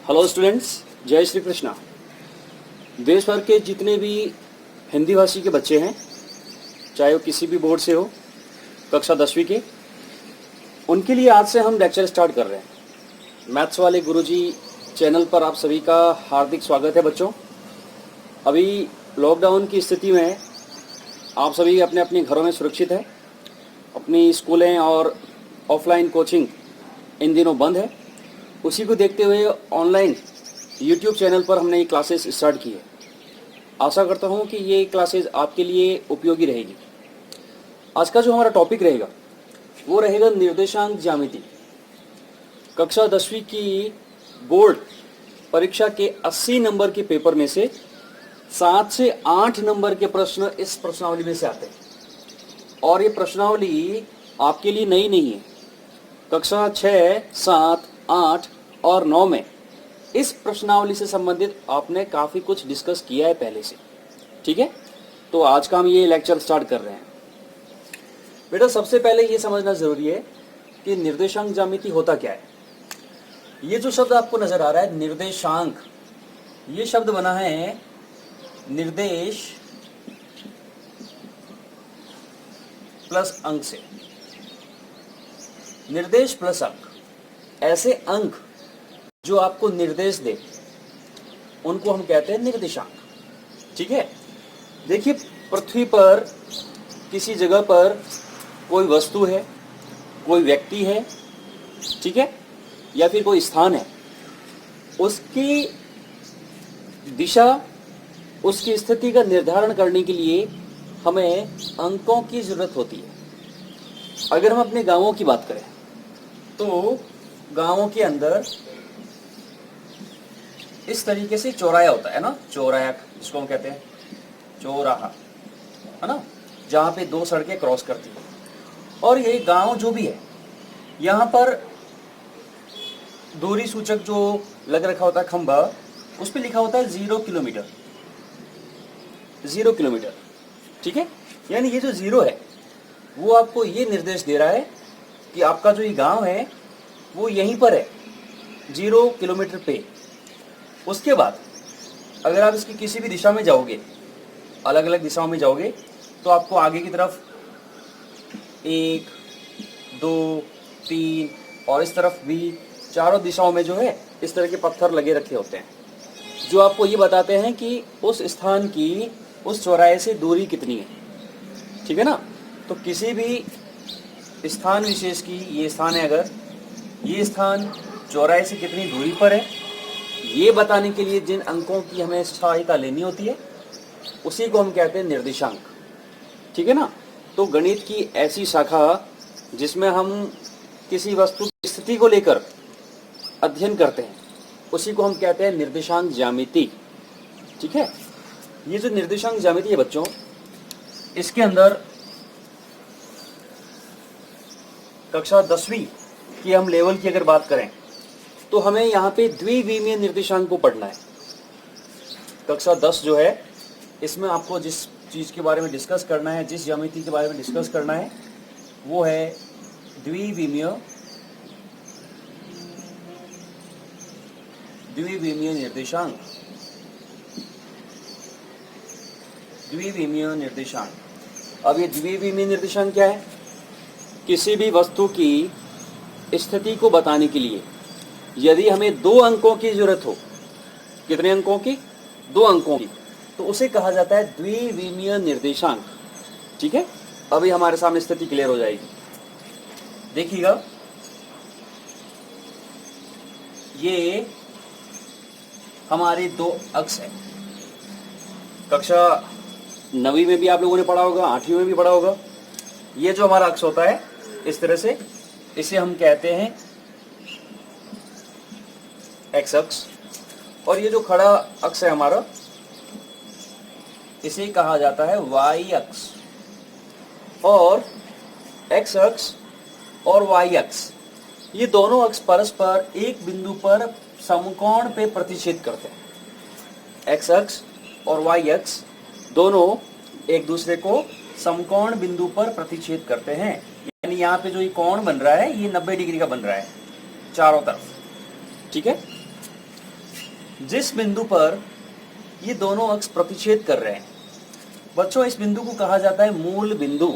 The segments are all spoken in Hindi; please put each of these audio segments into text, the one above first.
हेलो स्टूडेंट्स, जय श्री कृष्णा। देश भर के जितने भी हिंदी भाषी के बच्चे हैं, चाहे वो किसी भी बोर्ड से हो, कक्षा 10वीं के, उनके लिए आज से हम लेक्चर स्टार्ट कर रहे हैं। मैथ्स वाले गुरुजी चैनल पर आप सभी का हार्दिक स्वागत है। बच्चों, अभी लॉकडाउन की स्थिति में आप सभी अपने अपने घरों में सुरक्षित हैं। अपनी स्कूलें और ऑफलाइन कोचिंग इन दिनों बंद है। उसी को देखते हुए ऑनलाइन यूट्यूब चैनल पर हमने ये क्लासेस स्टार्ट की है। आशा करता हूँ कि ये क्लासेस आपके लिए उपयोगी रहेगी। आज का जो हमारा टॉपिक रहेगा वो रहेगा निर्देशांक ज्यामिति। कक्षा 10वीं की बोर्ड परीक्षा के 80 नंबर के पेपर में से 7 से 8 नंबर के प्रश्न इस प्रश्नावली में से आते हैं। और ये प्रश्नावली आपके लिए नई नहीं है। कक्षा 6, 7, 8 और 9 में इस प्रश्नावली से संबंधित आपने काफ़ी कुछ डिस्कस किया है पहले से। ठीक है, तो आज का हम ये लेक्चर स्टार्ट कर रहे हैं। बेटा, सबसे पहले ये समझना ज़रूरी है कि निर्देशांक ज्यामिति होता क्या है। ये जो शब्द आपको नज़र आ रहा है निर्देशांक, ये शब्द बना है निर्देश प्लस अंक से। निर्देश प्लस अंक, ऐसे अंक जो आपको निर्देश दे उनको हम कहते हैं निर्देशांक। ठीक है, देखिए, पृथ्वी पर किसी जगह पर कोई वस्तु है, कोई व्यक्ति है, ठीक है, या फिर कोई स्थान है, उसकी दिशा, उसकी स्थिति का निर्धारण करने के लिए हमें अंकों की जरूरत होती है। अगर हम अपने गांवों की बात करें तो गांवों के अंदर इस तरीके से चौराया होता है ना, चौराया जिसको हम कहते हैं चौराहा, है ना, जहाँ पे दो सड़कें क्रॉस करती हैं। और ये गांव जो भी है, यहाँ पर दूरी सूचक जो लग रखा होता है खंभा, उस पे लिखा होता है 0 किलोमीटर। 0 किलोमीटर, ठीक है, यानी ये जो 0 है वो आपको ये निर्देश दे रहा है कि आपका जो ये गांव है वो यहीं पर है, 0 किलोमीटर पे। उसके बाद अगर आप इसकी किसी भी दिशा में जाओगे, अलग अलग दिशाओं में जाओगे, तो आपको आगे की तरफ 1, 2, 3 और इस तरफ भी चारों दिशाओं में जो है इस तरह के पत्थर लगे रखे होते हैं, जो आपको ये बताते हैं कि उस स्थान की, उस चौराहे से दूरी कितनी है। ठीक है ना, तो किसी भी स्थान विशेष की, ये स्थान है, अगर ये स्थान चौराहे से कितनी दूरी पर है, ये बताने के लिए जिन अंकों की हमें सहायता लेनी होती है उसी को हम कहते हैं निर्देशांक। ठीक है ना, तो गणित की ऐसी शाखा जिसमें हम किसी वस्तु की स्थिति को लेकर अध्ययन करते हैं उसी को हम कहते हैं निर्देशांक ज्यामिति। ठीक है, ये जो निर्देशांक ज्यामिति है बच्चों, इसके अंदर कक्षा 10वीं की हम लेवल की अगर बात करें तो हमें यहाँ पे द्विविमीय निर्देशांक को पढ़ना है। कक्षा 10 जो है, इसमें आपको जिस चीज़ के बारे में डिस्कस करना है, जिस ज्यामिति के बारे में डिस्कस करना है, वो है द्विविमीय निर्देशांक। द्विविमीय निर्देशांक। अब ये द्विविमीय निर्देशांक क्या है? किसी भी वस्तु की स्थिति को बताने के लिए यदि हमें 2 अंकों की जरूरत हो, कितने अंकों की? 2 अंकों की, तो उसे कहा जाता है द्विविमीय निर्देशांक। ठीक है, अभी हमारे सामने स्थिति क्लियर हो जाएगी। देखिएगा, ये हमारे 2 अक्ष है। कक्षा 9वीं में भी आप लोगों ने पढ़ा होगा, 8वीं में भी पढ़ा होगा। ये जो हमारा अक्ष होता है इस तरह से, इसे हम कहते हैं एक्स अक्ष। और ये जो खड़ा अक्ष है हमारा, इसे कहा जाता है वाई अक्ष। और एक्स अक्ष और वाई अक्ष, ये दोनों अक्ष परस्पर एक बिंदु पर समकोण पे प्रतिच्छेद करते हैं। एक्स अक्ष और वाई अक्ष दोनों एक दूसरे को समकोण बिंदु पर प्रतिच्छेद करते हैं। यानी यहाँ पे जो ये कोण बन रहा है, ये 90 डिग्री का बन रहा है चारों तरफ। ठीक है, जिस बिंदु पर ये दोनों अक्ष प्रतिच्छेद कर रहे हैं बच्चों, इस बिंदु को कहा जाता है मूल बिंदु।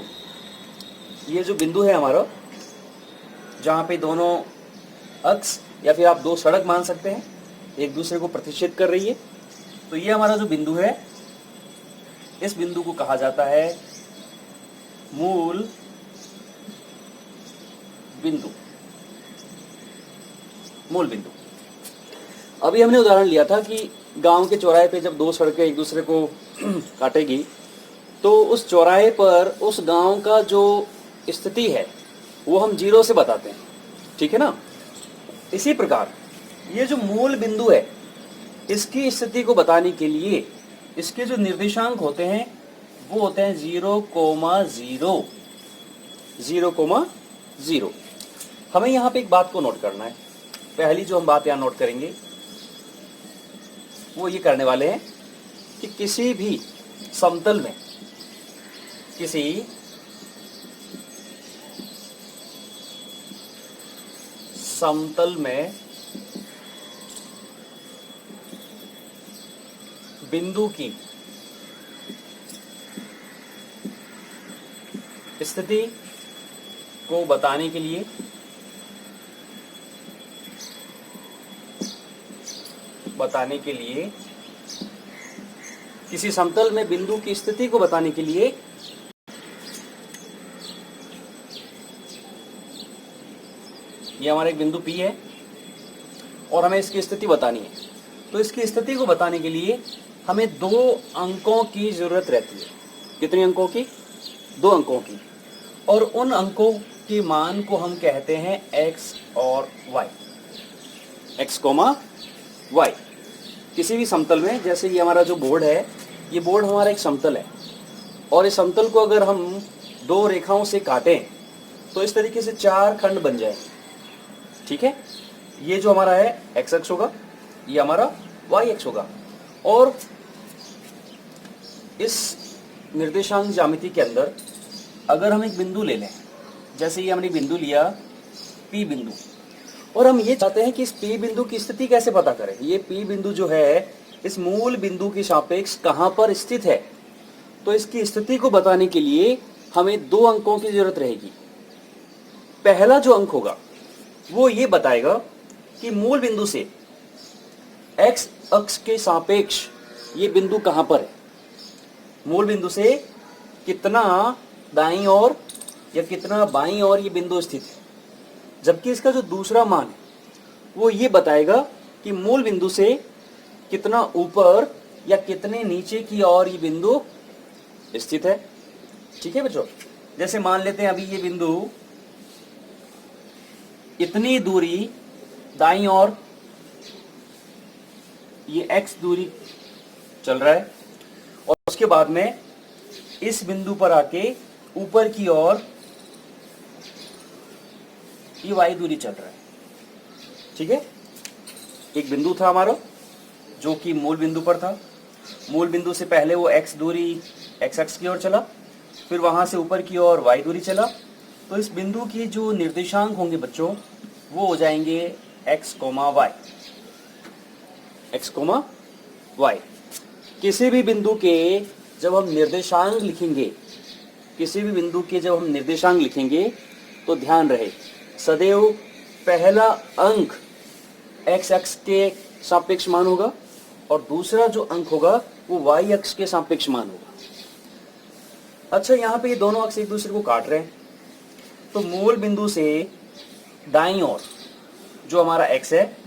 ये जो बिंदु है हमारा, जहां पे दोनों अक्ष या फिर आप दो सड़क मान सकते हैं एक दूसरे को प्रतिच्छेद कर रही है, तो ये हमारा जो बिंदु है, इस बिंदु को कहा जाता है मूल बिंदु। मूल बिंदु। अभी हमने उदाहरण लिया था कि गांव के चौराहे पे जब दो सड़कें एक दूसरे को काटेगी तो उस चौराहे पर उस गांव का जो स्थिति है वो हम 0 से बताते हैं, ठीक है ना। इसी प्रकार ये जो मूल बिंदु है, इसकी स्थिति को बताने के लिए इसके जो निर्देशांक होते हैं वो होते हैं 0,0, 0,0। हमें यहाँ पे एक बात को नोट करना है। पहली जो हम बात यहाँ नोट करेंगे वो ये करने वाले हैं कि किसी भी समतल में, किसी समतल में बिंदु की स्थिति को बताने के लिए किसी समतल में बिंदु की स्थिति को बताने के लिए ये हमारा एक बिंदु P है और हमें इसकी स्थिति बतानी है। तो इसकी स्थिति को बताने के लिए हमें 2 अंकों की जरूरत रहती है। कितने अंकों की? 2 अंकों की। और उन अंकों के मान को हम कहते हैं x और y, x, y। किसी भी समतल में, जैसे ये हमारा जो बोर्ड है, ये बोर्ड हमारा एक समतल है और इस समतल को अगर हम 2 रेखाओं से काटें तो इस तरीके से 4 खंड बन जाएंगे, ठीक है। ये जो हमारा है x अक्ष होगा, ये हमारा y अक्ष होगा। और इस निर्देशांक ज्यामिति के अंदर अगर हम एक बिंदु ले लें, जैसे ये हमने बिंदु लिया P बिंदु, और हम ये चाहते हैं कि इस P बिंदु की स्थिति कैसे पता करें। ये P बिंदु जो है इस मूल बिंदु के सापेक्ष कहां पर स्थित है, तो इसकी स्थिति को बताने के लिए हमें 2 अंकों की जरूरत रहेगी। पहला जो अंक होगा वो ये बताएगा कि मूल बिंदु से x अक्ष के सापेक्ष ये बिंदु कहां पर है, मूल बिंदु से कितना दाईं ओर या कितना बाईं ओर ये बिंदु स्थित है। जबकि इसका जो दूसरा मान है वो ये बताएगा कि मूल बिंदु से कितना ऊपर या कितने नीचे की ओर ये बिंदु स्थित है, ठीक है बच्चों। जैसे मान लेते हैं अभी ये बिंदु इतनी दूरी दाईं ओर, ये x दूरी चल रहा है और उसके बाद में इस बिंदु पर आके ऊपर की ओर ये y दूरी चल रहा है, ठीक है। एक बिंदु था हमारा जो कि मूल बिंदु पर था। मूल बिंदु से पहले वो x दूरी x अक्ष की ओर चला, फिर वहां से ऊपर की ओर y दूरी चला। तो इस बिंदु की जो निर्देशांक होंगे बच्चों वो हो जाएंगे x, y, x, y। किसी भी बिंदु के जब हम निर्देशांक लिखेंगे, तो ध्यान रहे सदैव पहला अंक x अक्ष के सापेक्ष मान होगा और दूसरा जो अंक होगा वो y अक्ष के सापेक्ष मान होगा। अच्छा, यहाँ पे ये दोनों अक्ष एक दूसरे को काट रहे हैं, तो मूल बिंदु से दाईं ओर जो हमारा x है,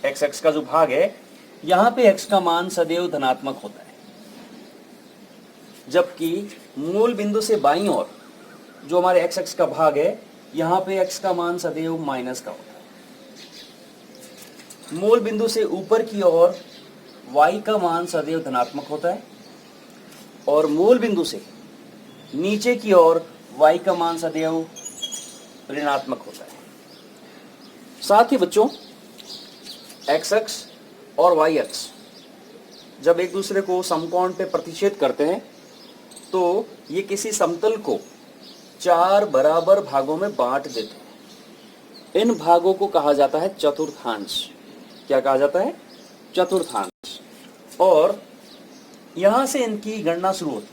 x अक्ष का जो भाग है, यहाँ पे x का मान सदैव धनात्मक होता है। जबकि मूल बिंदु से बाईं ओर जो हमारे x अक्ष का भाग है, यहाँ पे x का मान सदैव माइनस का होता है। मूल बिंदु से ऊपर की ओर y का मान सदैव धनात्मक होता है और मूल बिंदु से नीचे की ओर y का मान सदैव ऋणात्मक होता है। साथ ही बच्चों x अक्ष और y अक्ष जब एक दूसरे को समकोण पे प्रतिच्छेद करते हैं तो ये किसी समतल को 4 बराबर भागों में बांट देते हैं। इन भागों को कहा जाता है चतुर्थांश। क्या कहा जाता है? चतुर्थांश, और यहां से इनकी गणना शुरू होती।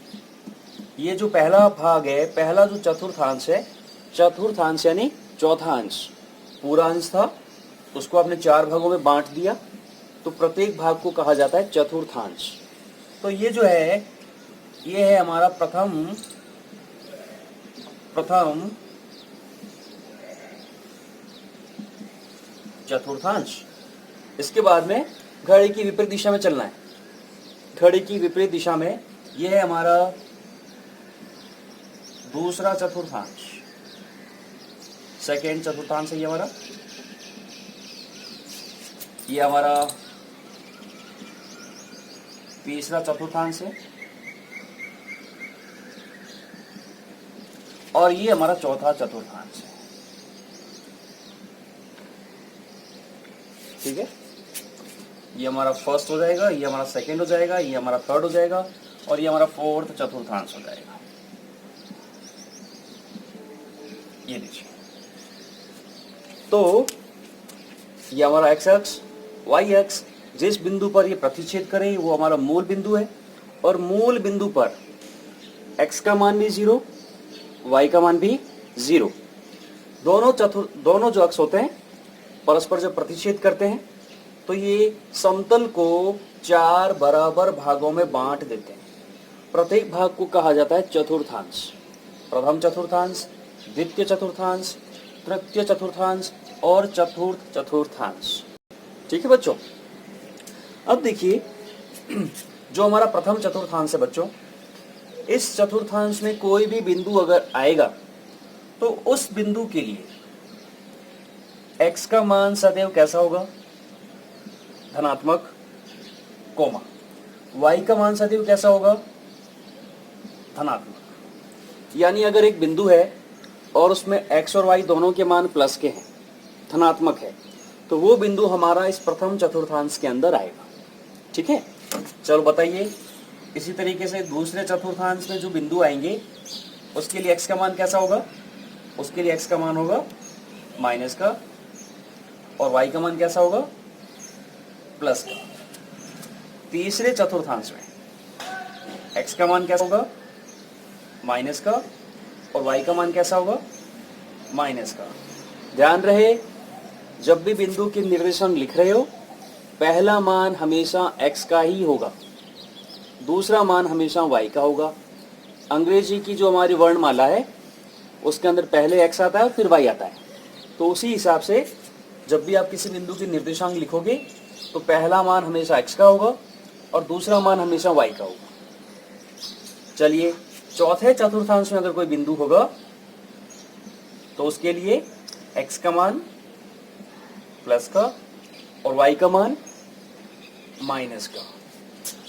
ये जो पहला भाग है, पहला जो चतुर्थांश है, चतुर्थांश यानी चौथा अंश, पूरा अंश था उसको आपने 4 भागों में बांट दिया, तो प्रत्येक भाग को कहा जाता है चतुर्थांश। तो ये जो है, ये है हमारा प्रथम चतुर्थांश। इसके बाद में घड़ी की विपरीत दिशा में चलना है। घड़ी की विपरीत दिशा में यह है हमारा दूसरा चतुर्थांश, सेकेंड चतुर्थांश है ये हमारा। ये हमारा तीसरा चतुर्थांश है, और ये हमारा चौथा चतुर्थांश है। ठीक है, ये हमारा फर्स्ट हो जाएगा, ये हमारा सेकंड हो जाएगा, ये हमारा थर्ड हो जाएगा, और ये हमारा फोर्थ चतुर्थांश हो जाएगा। ये देखिए, तो ये हमारा एक्स अक्ष, वाई अक्ष, जिस बिंदु पर ये प्रतिच्छेद करे वो हमारा मूल बिंदु है, और मूल बिंदु पर x का मान भी 0, y का मान भी 0। दोनों जो अक्ष होते हैं परस्पर जब प्रतिच्छेद करते हैं तो ये समतल को 4 बराबर भागों में बांट देते हैं। प्रत्येक भाग को कहा जाता है चतुर्थांश। प्रथम चतुर्थांश, द्वितीय चतुर्थांश, तृतीय चतुर्थांश और चतुर्थ चतुर्थांश। ठीक है बच्चों, अब देखिए जो हमारा प्रथम चतुर्थांश है बच्चों, इस चतुर्थांश में कोई भी बिंदु अगर आएगा तो उस बिंदु के लिए x का मान सदैव कैसा होगा, धनात्मक, कोमा y का मान सदैव कैसा होगा, धनात्मक। यानी अगर एक बिंदु है और उसमें x और y दोनों के मान प्लस के हैं, धनात्मक है, तो वो बिंदु हमारा इस प्रथम चतुर्थांश के अंदर आएगा। ठीक है, चलो बताइए। इसी तरीके से दूसरे चतुर्थांश में जो बिंदु आएंगे उसके लिए x का मान कैसा होगा, उसके लिए x का मान होगा माइनस का, और y का मान कैसा होगा, प्लस का। तीसरे चतुर्थांश में x का मान कैसा होगा, माइनस का, और y का मान कैसा होगा, माइनस का। ध्यान रहे, जब भी बिंदु के निर्देशांक लिख रहे हो पहला मान हमेशा x का ही होगा, दूसरा मान हमेशा y का होगा। अंग्रेजी की जो हमारी वर्णमाला है उसके अंदर पहले x आता है और फिर y आता है, तो उसी हिसाब से जब भी आप किसी बिंदु के निर्देशांक लिखोगे तो पहला मान हमेशा x का होगा और दूसरा मान हमेशा y का होगा। चलिए, चौथे चतुर्थांश में अगर कोई बिंदु होगा तो उसके लिए x का मान प्लस का और y का मान माइनस का।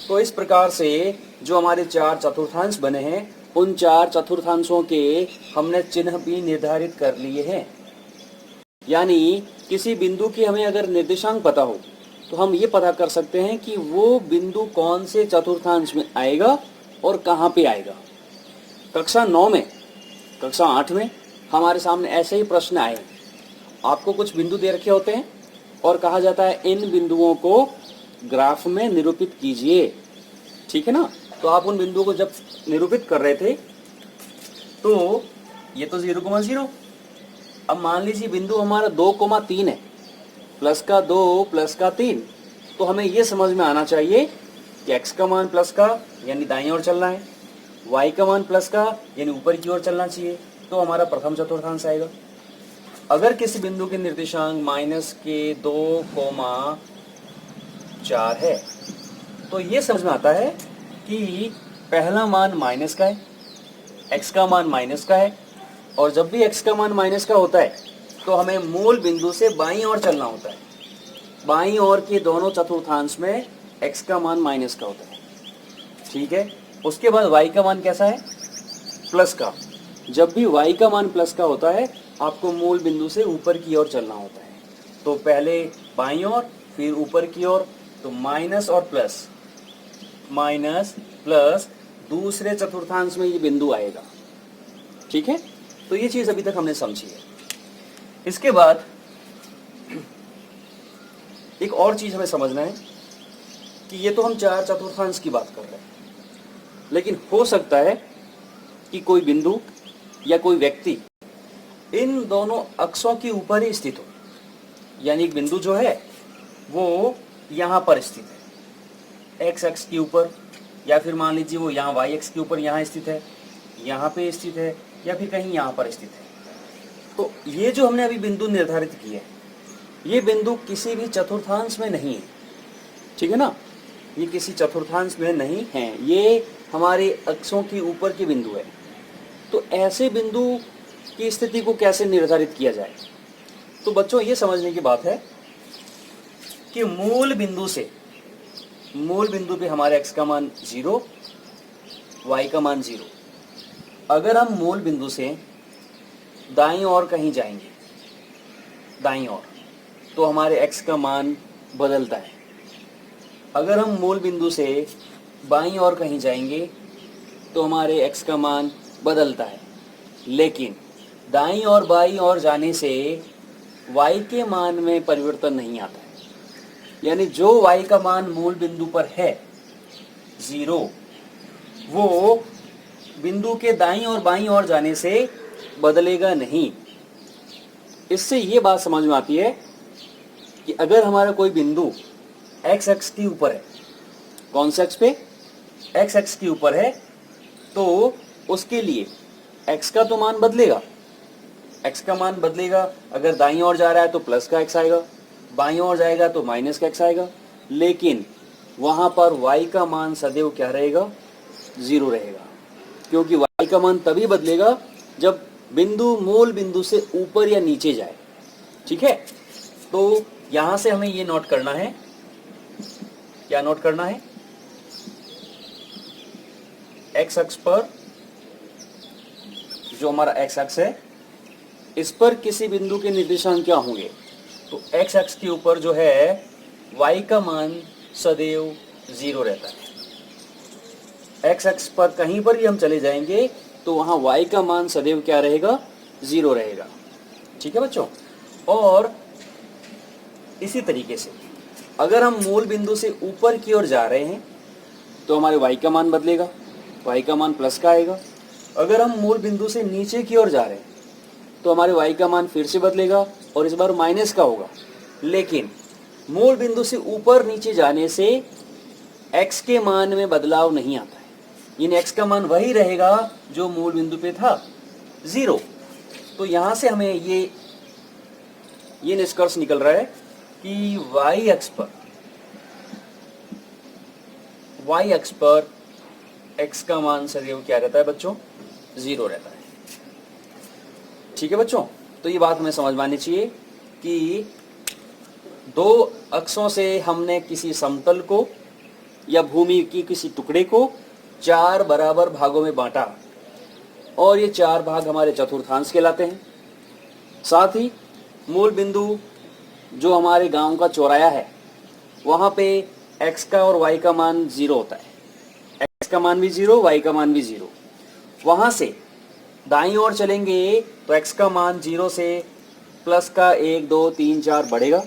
तो इस प्रकार से जो हमारे 4 चतुर्थांश बने हैं, उन 4 चतुर्थांशों के हमने चिन्ह भी निर्धारित कर लिए हैं। यानी किसी बिंदु की हमें अगर निर्देशांक पता हो तो हम ये पता कर सकते हैं कि वो बिंदु कौन से चतुर्थांश में आएगा और कहाँ पे आएगा। कक्षा 9 में, कक्षा 8 में हमारे सामने ऐसे ही प्रश्न आए। आपको कुछ बिंदु दे रखे होते हैं और कहा जाता है इन बिंदुओं को ग्राफ में निरूपित कीजिए। ठीक है ना, तो आप उन बिंदुओं को जब निरूपित कर रहे थे तो ये तो 0,0। अब मान लीजिए बिंदु हमारा 2,3 है, प्लस का 2 प्लस का 3, तो हमें ये समझ में आना चाहिए कि x का मान प्लस का यानी दाईं ओर चलना है, y का मान प्लस का यानी ऊपर की ओर चलना चाहिए, तो हमारा प्रथम चतुर्थांश आएगा। अगर किसी बिंदु के निर्देशांक माइनस के 2,4 है तो ये समझ में आता है कि पहला मान माइनस का है, x का मान माइनस का है, और जब भी x का मान माइनस का होता है तो हमें मूल बिंदु से बाईं ओर चलना होता है। बाईं ओर के दोनों चतुर्थांश में x का मान माइनस का होता है। ठीक है, उसके बाद y का मान कैसा है, प्लस का। जब भी y का मान प्लस का होता है आपको मूल बिंदु से ऊपर की ओर चलना होता है। तो पहले बाईं ओर फिर ऊपर की ओर, तो माइनस और प्लस, माइनस प्लस, दूसरे चतुर्थांश में ये बिंदु आएगा। ठीक है, तो ये चीज अभी तक हमने समझी है। इसके बाद एक और चीज हमें समझना है कि ये तो हम 4 चतुर्थांश की बात कर रहे हैं, लेकिन हो सकता है कि कोई बिंदु या कोई व्यक्ति इन दोनों अक्षों के ऊपर ही स्थित हो। यानी एक बिंदु जो है वो यहाँ पर स्थित है, एक्स अक्ष के ऊपर, या फिर मान लीजिए वो यहाँ वाई अक्ष के ऊपर यहाँ स्थित है, यहाँ पे स्थित है, या फिर कहीं यहाँ पर स्थित है। तो ये जो हमने अभी बिंदु निर्धारित किए हैं, ये बिंदु किसी भी चतुर्थांश में नहीं है, ठीक है ना। ये किसी चतुर्थांश में नहीं है, ये हमारे अक्षों के ऊपर के बिंदु है। तो ऐसे बिंदु की स्थिति को कैसे निर्धारित किया जाए? तो बच्चों ये समझने की बात है कि मूल बिंदु पे हमारे x का मान 0, y का मान 0। अगर हम मूल बिंदु से दाईं ओर कहीं जाएंगे, दाईं ओर, तो हमारे x का मान बदलता है। अगर हम मूल बिंदु से बाईं ओर कहीं जाएंगे तो हमारे x का मान बदलता है। लेकिन दाईं और बाईं ओर जाने से y के मान में परिवर्तन नहीं आता है। यानी जो y का मान मूल बिंदु पर है 0, वो बिंदु के दाईं और बाईं ओर जाने से बदलेगा नहीं। इससे ये बात समझ में आती है कि अगर हमारा कोई बिंदु x अक्ष के ऊपर है, कौन से अक्ष पे? x अक्ष के ऊपर है, तो उसके लिए x का तो मान बदलेगा, x का मान बदलेगा। अगर दाईं ओर जा रहा है तो प्लस का x आएगा, बाईं ओर जाएगा तो माइनस का x आएगा। लेकिन वहां पर y का मान सदैव क्या रहेगा? 0 रहेगा, क्योंकि y का मान तभी बदलेगा जब बिंदु मूल बिंदु से ऊपर या नीचे जाए, ठीक है। तो यहां से हमें ये नोट करना है, क्या नोट करना है? x अक्ष पर, जो हमारा x अक्ष है, इस पर किसी बिंदु के निर्देशांक क्या होंगे? तो x अक्ष के ऊपर जो है y का मान सदैव 0 रहता है। x अक्ष पर कहीं पर भी हम चले जाएंगे तो वहां y का मान सदैव क्या रहेगा? 0 रहेगा, ठीक है बच्चों। और इसी तरीके से अगर हम मूल बिंदु से ऊपर की ओर जा रहे हैं तो हमारे y का मान बदलेगा, y का मान प्लस का आएगा। अगर हम मूल बिंदु से नीचे की ओर जा रहे हैं तो हमारे y का मान फिर से बदलेगा और इस बार माइनस का होगा। लेकिन मूल बिंदु से ऊपर नीचे जाने से x के मान में बदलाव नहीं आता है, यानी x का मान वही रहेगा जो मूल बिंदु पे था, 0। तो यहां से हमें ये निष्कर्ष निकल रहा है कि y अक्ष पर x का मान सदैव क्या रहता है बच्चों? 0 रहता है, ठीक है बच्चों। तो ये बात हमें समझ में आनी चाहिए कि दो अक्षों से हमने किसी समतल को या भूमि की किसी टुकड़े को 4 बराबर भागों में बांटा, और ये 4 भाग हमारे चतुर्थांश कहलाते हैं। साथ ही मूल बिंदु जो हमारे गांव का चौराया है, वहां पे x का और y का मान 0 होता है। x का मान भी 0, y का मान भी 0। वहां से दाईं ओर चलेंगे तो x का मान 0 से प्लस का 1, 2, 3, 4 बढ़ेगा।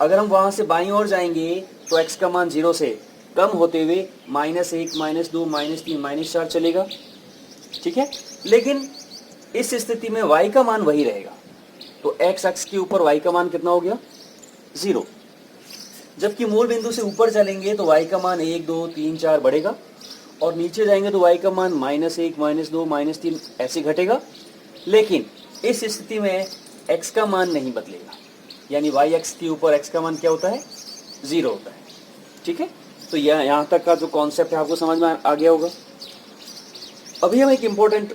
अगर हम वहां से बाईं ओर जाएंगे तो x का मान 0 से कम होते हुए -1, -2, -3, -4 चलेगा, ठीक है। लेकिन इस स्थिति में y का मान वही रहेगा, तो x अक्ष के ऊपर y का मान कितना हो गया? 0। जबकि मूल बिंदु से ऊपर चलेंगे तो y का मान 1, 2, 3, 4 बढ़ेगा, और नीचे जाएंगे तो y का मान -1, -2, -3 ऐसे घटेगा। लेकिन इस स्थिति में x का मान नहीं बदलेगा, यानी y अक्ष के ऊपर x का मान क्या होता है? 0 होता है, ठीक है। तो यहाँ तक का जो कॉन्सेप्ट है आपको समझ में आ गया होगा। अभी हम एक इम्पोर्टेंट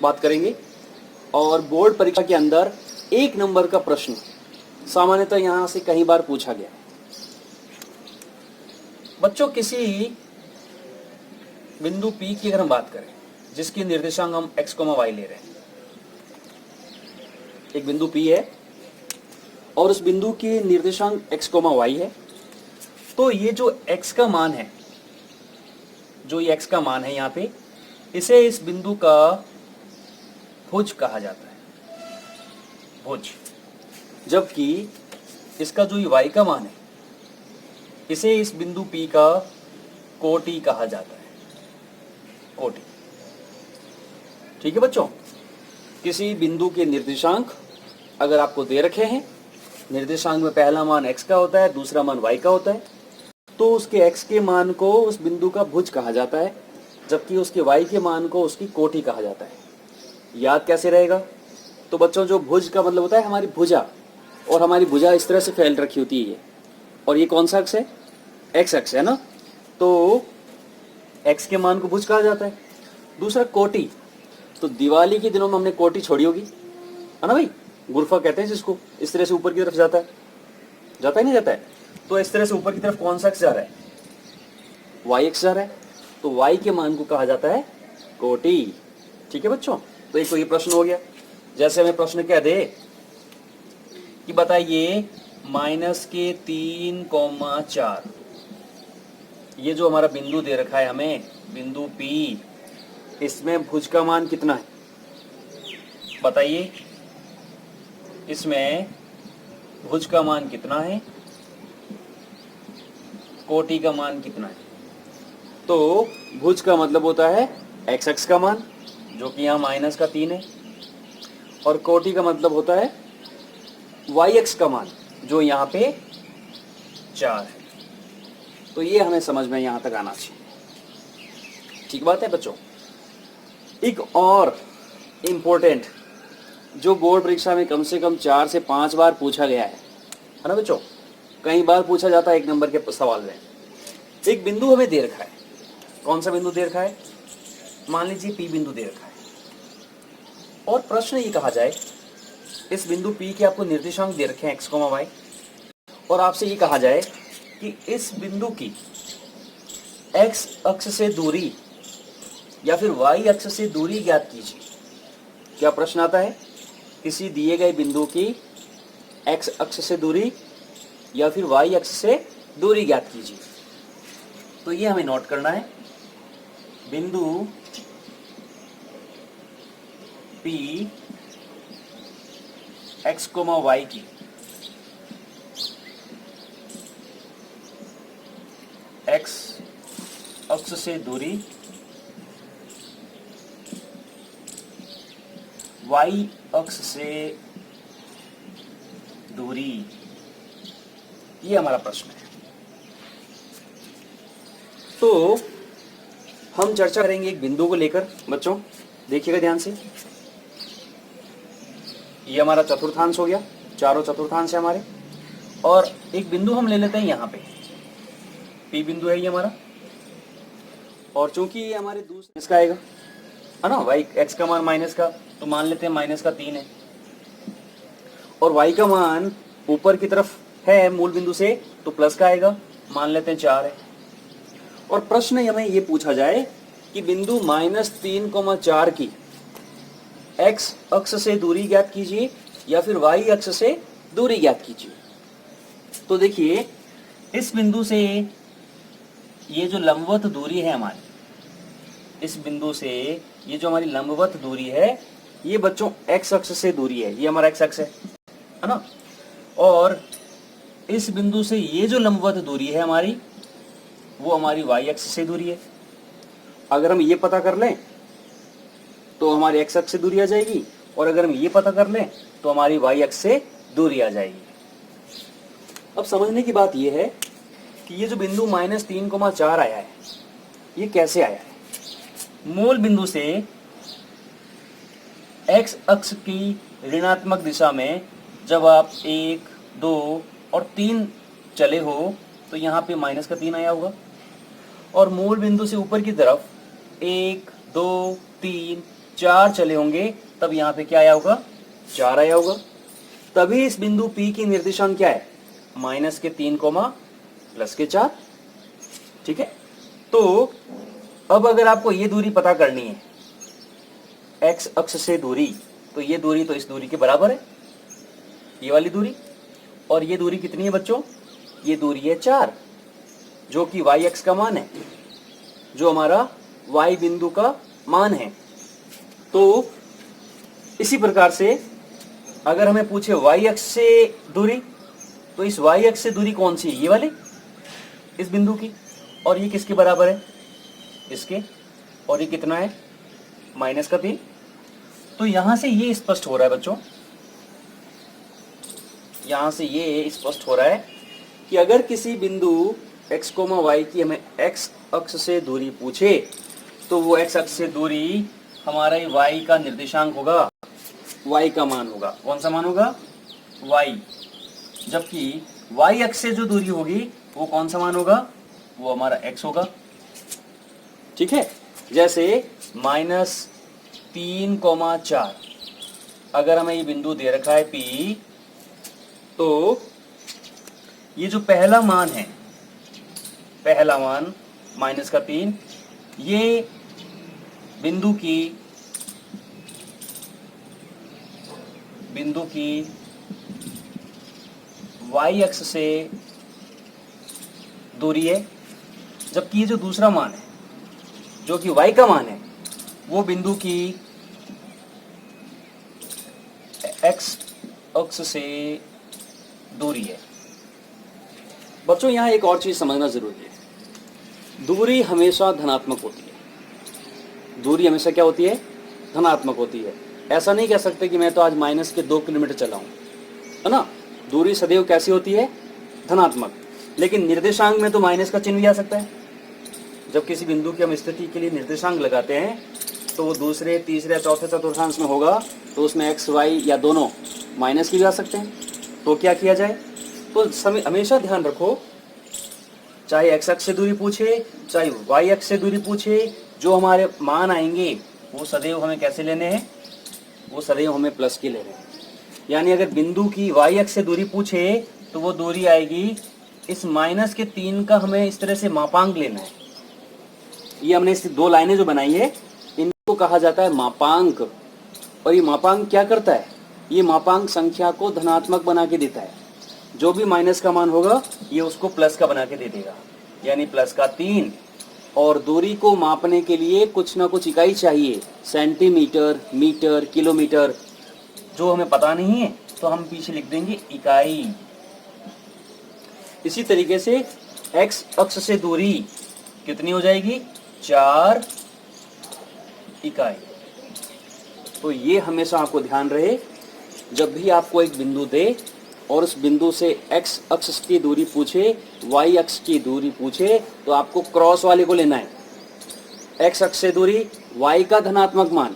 बात करेंगे, और बोर्ड परीक्षा के अंदर 1 नंबर का प्रश्न सामान्यतः यहाँ से कई बार पूछा गया। बच्चों, किसी बिंदु P की अगर हम बात करें जिसकी निर्देशांक हम x, y ले रहे हैं, एक बिंदु P है और उस बिंदु की निर्देशांक x, y है, तो ये जो x का मान है, जो ये x का मान है यहाँ पे, इसे इस बिंदु का भुज कहा जाता है, भुज। जबकि इसका जो ये y का मान है, इसे इस बिंदु P का कोटि कहा जाता है, कोटि। ठीक है बच्चों, किसी बिंदु के निर्देशांक अगर आपको दे रखे हैं, निर्देशांक में पहला मान x का होता है, दूसरा मान y का होता है, तो उसके x के मान को उस बिंदु का भुज कहा जाता है, जबकि उसके y के मान को उसकी कोटि कहा जाता है। याद कैसे रहेगा? तो बच्चों, जो भुज का मतलब होता है हमारी भुजा, और हमारी भुजा इस तरह से फैल रखी होती है ये, और ये कौन सा अक्ष है? x अक्ष है ना, तो x के मान को भुज कहा जाता है। दूसरा कोटि, तो दिवाली के दिनों में हमने कोटि छोड़ी होगी, है ना भाई, गुरफा कहते हैं जिसको, इस तरह से ऊपर की तरफ जाता है, जाता ही नहीं जाता है, तो इस तरह से ऊपर की तरफ कौन सा अक्ष जा रहा है? y अक्ष जा रहा है, तो y के मान को कहा जाता है कोटि। ठीक है बच्चों, तो एक तो ये प्रश्न हो गया। जैसे हमें प्रश्न कह दे कि बताइए -3,4, ये जो हमारा बिंदु दे रखा है हमें, बिंदु P, इसमें भुज का मान कितना है बताइए? इसमें भुज का मान कितना है, कोटि का मान कितना है? तो भुज का मतलब होता है x अक्ष का मान, जो कि यहाँ -3 है, और कोटि का मतलब होता है y अक्ष का मान, जो यहाँ पे 4 है। तो ये हमें समझ में यहाँ तक आना चाहिए। ठीक बात है बच्चों। एक और इम्पोर्टेंट, जो बोर्ड परीक्षा में कम से कम 4 से 5 बार पूछा गया है ना बच्चों, कई बार पूछा जाता है 1 नंबर के सवाल में। एक बिंदु हमें दे रखा है, कौन सा बिंदु दे रखा है? मान लीजिए P बिंदु दे रखा है, और प्रश्न ये कहा जाए, इस बिंदु P के आपको निर्देशांक दे रखे हैं x, y, और आपसे ये कहा जाए कि इस बिंदु की x अक्ष से दूरी या फिर y अक्ष से दूरी ज्ञात कीजिए। क्या प्रश्न आता है? किसी दिए गए बिंदु की x अक्ष से दूरी या फिर y अक्ष से दूरी ज्ञात कीजिए। तो ये हमें नोट करना है, बिंदु P x, y की x अक्ष से दूरी, y अक्ष से दूरी, ये हमारा प्रश्न है। तो हम चर्चा करेंगे एक बिंदु को लेकर बच्चों, देखिएगा ध्यान से। ये हमारा चतुर्थांश हो गया, चारों चतुर्थांश है हमारे, और एक बिंदु हम ले लेते हैं यहाँ पे, P बिंदु है ये हमारा, और चूंकि ये हमारे दूसरे इसका आएगा है ना, y x का मान माइनस का, तो मान लेते हैं -3 है, और y का मान ऊपर की तरफ है मूल बिंदु से, तो प्लस का आएगा, मान लेते हैं 4 है। और प्रश्न हमें ये पूछा जाए कि बिंदु -3,4 की x अक्ष से दूरी ज्ञात कीजिए या फिर y अक्ष से दूरी ज्ञात कीजिए। तो देखिए, इस बिंदु से ये जो लंबवत दूरी है हमारी, इस बिंदु से ये जो हमारी लंबवत दूरी है, ये बच्चों x अक्ष से दूरी है, ये हमारा x अक्ष है ना, और इस बिंदु से ये जो लंबवत दूरी है हमारी, वो हमारी y अक्ष से दूरी है। अगर हम ये पता कर लें तो हमारी x अक्ष से दूरी आ जाएगी, और अगर हम ये पता कर लें तो हमारी y अक्ष से दूरी आ जाएगी। अब समझने की बात ये है कि ये जो बिंदु -3,4 आया है, ये कैसे आया है? मूल बिंदु से x अक्ष की ऋणात्मक दिशा में जब आप 1, 2 और 3 चले हो, तो यहाँ पे -3 आया होगा, और मूल बिंदु से ऊपर की तरफ 1, 2, 3, 4 चले होंगे, तब यहाँ पे क्या आया होगा? 4 आया होगा। तभी इस बिंदु P की निर्देशांक क्या है? -3, +4। ठीक है, तो अब अगर आपको ये दूरी पता करनी है, x अक्ष से दूरी, तो ये दूरी तो इस दूरी के बराबर है, ये वाली दूरी, और ये दूरी कितनी है बच्चों? ये दूरी है 4, जो कि y अक्ष का मान है, जो हमारा y बिंदु का मान है। तो इसी प्रकार से अगर हमें पूछे y अक्ष से दूरी, तो इस y अक्ष से दूरी कौन सी है? ये वाली, इस बिंदु की, और ये किसके बराबर है, इसके, और ये कितना है, -3। तो यहां से ये स्पष्ट हो रहा है बच्चों, यहां से ये स्पष्ट हो रहा है कि अगर किसी बिंदु x, y की हमें x अक्ष से दूरी पूछे तो वो x अक्ष से दूरी हमारा y का निर्देशांक होगा, y का मान होगा। कौन सा मान होगा, y। जबकि y अक्ष से जो दूरी होगी वो कौन सा मान होगा, वो हमारा x होगा। ठीक है, जैसे -3,4 अगर हमें ये बिंदु दे रखा है P, तो ये जो पहला मान है, पहला मान -3, ये बिंदु की y अक्ष से दूरी है। जबकि ये जो दूसरा मान है जो कि y का मान है, वो बिंदु की x अक्ष से दूरी है। बच्चों यहाँ एक और चीज समझना जरूरी है, दूरी हमेशा धनात्मक होती है। दूरी हमेशा क्या होती है, धनात्मक होती है। ऐसा नहीं कह सकते कि मैं तो आज -2 किलोमीटर चला हूं, है ना। दूरी सदैव कैसी होती है, धनात्मक। लेकिन निर्देशांक में तो माइनस का चिन्ह भी आ सकता है। जब किसी बिंदु की हम स्थिति के लिए निर्देशांक लगाते हैं तो वो दूसरे, तीसरे, चौथे चतुर्थांश में होगा, तो उसमें x, y या दोनों माइनस की भी आ सकते हैं। तो क्या किया जाए, तो हमेशा ध्यान रखो, चाहे x अक्ष से दूरी पूछे, चाहे y अक्ष से दूरी पूछे, जो हमारे मान आएंगे वो सदैव हमें कैसे लेने हैं, वो सदैव हमें प्लस के लेने हैं। यानी अगर बिंदु की y अक्ष से दूरी पूछे तो वो दूरी आएगी इस -3 का, हमें इस तरह से मापांक लेना है। ये हमने इस 2 लाइनें जो बनाई है, इनको कहा जाता है मापांक। और ये मापांक क्या करता है, ये मापांक संख्या को धनात्मक बना के देता है। जो भी माइनस का मान होगा ये उसको प्लस का बना के दे देगा, यानी +3। और दूरी को मापने के लिए कुछ ना कुछ इकाई चाहिए, सेंटीमीटर, मीटर, किलोमीटर। जो हमें पता नहीं है तो हम पीछे लिख देंगे इकाई। इसी तरीके से x अक्ष से दूरी कितनी हो जाएगी, 4 इकाई। तो ये हमेशा आपको ध्यान रहे, जब भी आपको एक बिंदु दे और उस बिंदु से x अक्ष की दूरी पूछे, y अक्ष की दूरी पूछे, तो आपको क्रॉस वाले को लेना है। x अक्ष से दूरी y का धनात्मक मान,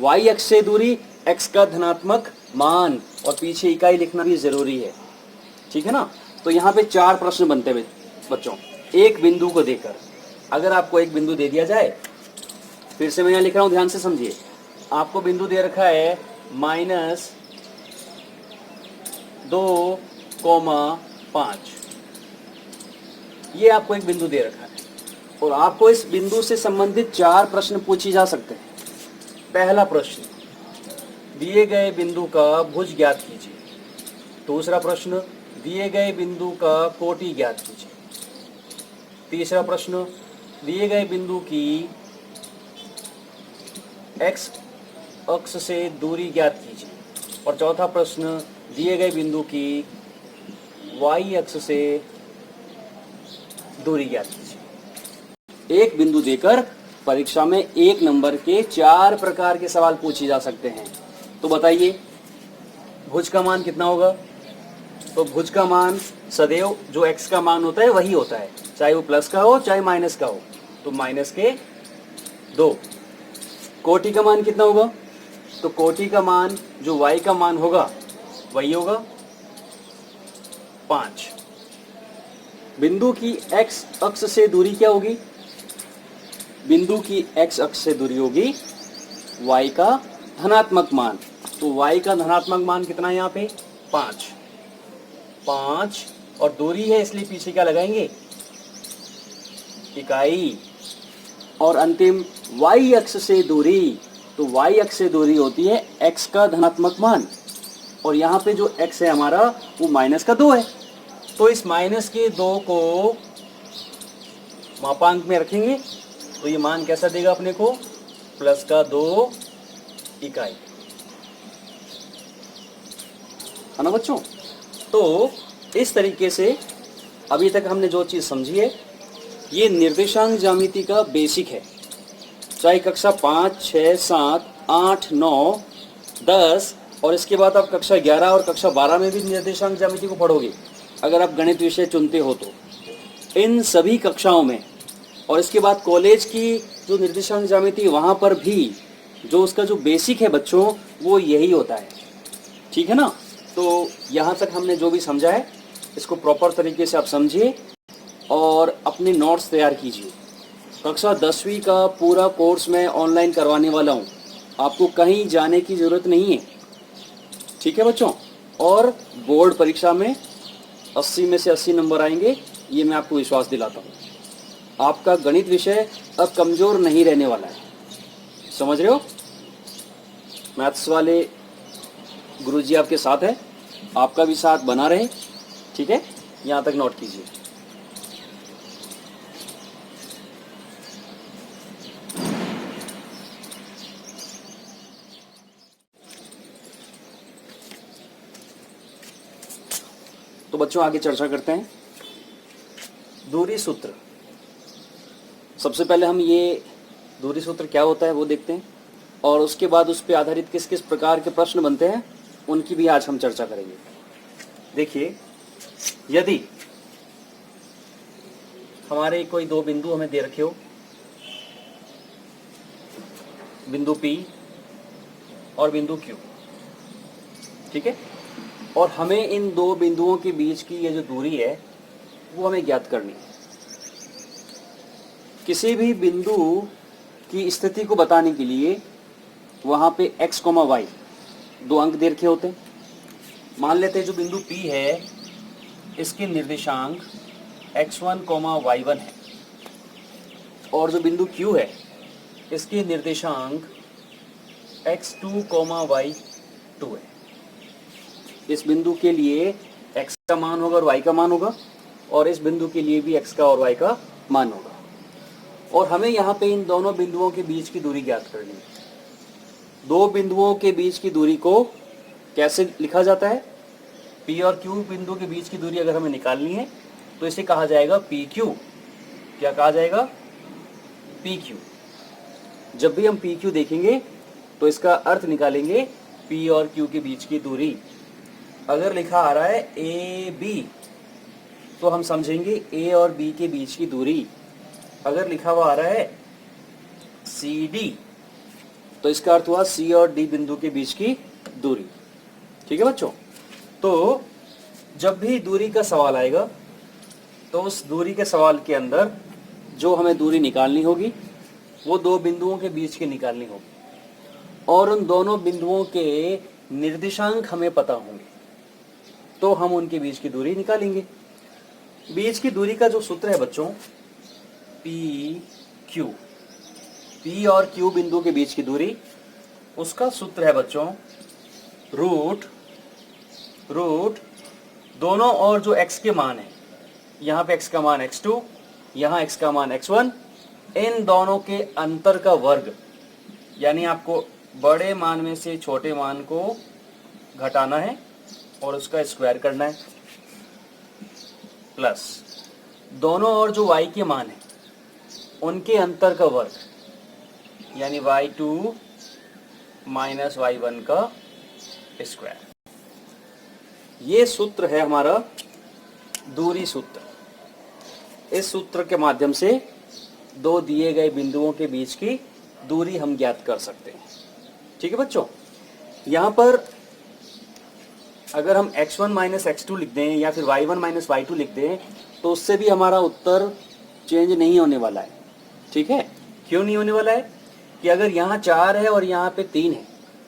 y अक्ष से दूरी x का धनात्मक मान, और पीछे इकाई लिखना भी जरूरी है। ठीक है ना। तो यहाँ पे 4 प्रश्न बनते हैं बच्चों, एक बिंदु को देकर। अगर आपको एक बिंदु दे दिया जाए, फिर से मैं यहाँ लिख रहा हूँ, ध्यान से समझिए। आपको बिंदु दे रखा है -2,5, ये आपको एक बिंदु दे रखा है और आपको इस बिंदु से संबंधित 4 प्रश्न पूछे जा सकते हैं। पहला प्रश्न, दिए गए बिंदु का भुज ज्ञात कीजिए। दूसरा प्रश्न, दिए गए बिंदु का कोटि ज्ञात कीजिए। तीसरा प्रश्न, दिए गए बिंदु की x अक्ष से दूरी ज्ञात कीजिए। और चौथा प्रश्न, दिए गए बिंदु की y अक्ष से दूरी ज्ञात कीजिए। एक बिंदु देकर परीक्षा में 1 नंबर के 4 प्रकार के सवाल पूछे जा सकते हैं। तो बताइए, भुज का मान कितना होगा? तो भुज का मान सदैव जो x का मान होता है वही होता है, चाहे वो प्लस का हो चाहे माइनस का हो, तो -2। कोटि का मान कितना होगा? तो कोटि का मान जो y का मान होगा वही होगा 5। बिंदु की x अक्ष से दूरी क्या होगी? बिंदु की x अक्ष से दूरी होगी y का धनात्मक मान। तो y का धनात्मक मान कितना है यहाँ पे? 5। और दूरी है इसलिए पीछे क्या लगाएंगे? इकाई। और अंतिम y अक्ष से दूरी, तो y अक्ष से दूरी होती है x का धनात्मक मान, और यहाँ पे जो x है हमारा वो -2 है। तो इस -2 को मापांक में रखेंगे तो ये मान कैसा देगा अपने को? +2 इकाई, है ना बच्चों। तो इस तरीके से अभी तक हमने जो चीज़ समझी है, ये निर्देशांक ज्यामिति का बेसिक है। चाहे कक्षा 5, 6, 7, 8, 9, 10 और इसके बाद आप कक्षा 11 और कक्षा 12 में भी निर्देशांक ज्यामिति को पढ़ोगे, अगर आप गणित विषय चुनते हो तो। इन सभी कक्षाओं में और इसके बाद कॉलेज की जो निर्देशांक ज्यामिति, वहाँ पर भी जो उसका जो बेसिक है बच्चों, वो यही होता है। ठीक है ना? तो यहाँ तक हमने जो भी समझा है, इसको प्रॉपर तरीके से आप समझिए और अपने नोट्स तैयार कीजिए। कक्षा 10वीं का पूरा कोर्स मैं ऑनलाइन करवाने वाला हूँ, आपको कहीं जाने की ज़रूरत नहीं है। ठीक है बच्चों? और बोर्ड परीक्षा में 80 में से 80 नंबर आएंगे, ये मैं आपको विश्वास दिलाता हूँ। आपका गणित विषय अब कमज़ोर नहीं रहने वाला है, समझ रहे हो? मैथ्स वाले गुरुजी आपके साथ है, आपका भी साथ बना रहे। ठीक है, यहाँ तक नोट कीजिए। तो बच्चों आगे चर्चा करते हैं। दूरी सूत्र। सबसे पहले हम ये दूरी सूत्र क्या होता है वो देखते हैं, और उसके बाद उस पर आधारित किस किस प्रकार के प्रश्न बनते हैं उनकी भी आज हम चर्चा करेंगे। देखिए, यदि हमारे कोई दो बिंदु हमें दे रखे हो, बिंदु P और बिंदु Q, ठीक है, और हमें इन दो बिंदुओं के बीच की ये जो दूरी है वो हमें ज्ञात करनी है। किसी भी बिंदु की स्थिति को बताने के लिए वहाँ पे x, y दो अंक दे रखे होते हैं। मान लेते हैं जो बिंदु P है इसके निर्देशांक x1, y1 है, और जो बिंदु Q है इसके निर्देशांक x2, y2 है। इस बिंदु के लिए x का मान होगा और y का मान होगा, और इस बिंदु के लिए भी x का और y का मान होगा, और हमें यहाँ पे इन दोनों बिंदुओं के बीच की दूरी ज्ञात करनी है। दो बिंदुओं के बीच की दूरी को कैसे लिखा जाता है? P और Q बिंदु के बीच की दूरी अगर हमें निकालनी है तो इसे कहा जाएगा PQ। क्या कहा जाएगा? PQ। जब भी हम PQ देखेंगे तो इसका अर्थ निकालेंगे P और Q के बीच की दूरी। अगर लिखा आ रहा है AB तो हम समझेंगे A और B के बीच की दूरी। अगर लिखा हुआ आ रहा है CD तो इसका अर्थ हुआ C और D बिंदु के बीच की दूरी। ठीक है बच्चों? तो जब भी दूरी का सवाल आएगा तो उस दूरी के सवाल के अंदर जो हमें दूरी निकालनी होगी वो दो बिंदुओं के बीच की निकालनी होगी, और उन दोनों बिंदुओं के निर्देशांक हमें पता होंगे तो हम उनके बीच की दूरी निकालेंगे। बीच की दूरी का जो सूत्र है बच्चों, PQ, P और Q बिंदु के बीच की दूरी, उसका सूत्र है बच्चों रूट दोनों और जो x के मान है, यहाँ पे x का मान x2, यहाँ x का मान x1, इन दोनों के अंतर का वर्ग, यानी आपको बड़े मान में से छोटे मान को घटाना है और उसका स्क्वायर करना है, प्लस दोनों और जो y के मान है उनके अंतर का वर्ग, यानी y2 माइनस y1 का स्क्वायर। ये सूत्र है हमारा दूरी सूत्र। इस सूत्र के माध्यम से दो दिए गए बिंदुओं के बीच की दूरी हम ज्ञात कर सकते हैं। ठीक है बच्चों? यहाँ पर अगर हम x1 माइनस x2 लिख दें या फिर y1 माइनस y2 लिख दें तो उससे भी हमारा उत्तर चेंज नहीं होने वाला है। ठीक है? क्यों नहीं होने वाला है? कि अगर यहाँ 4 है और यहाँ पे 3 है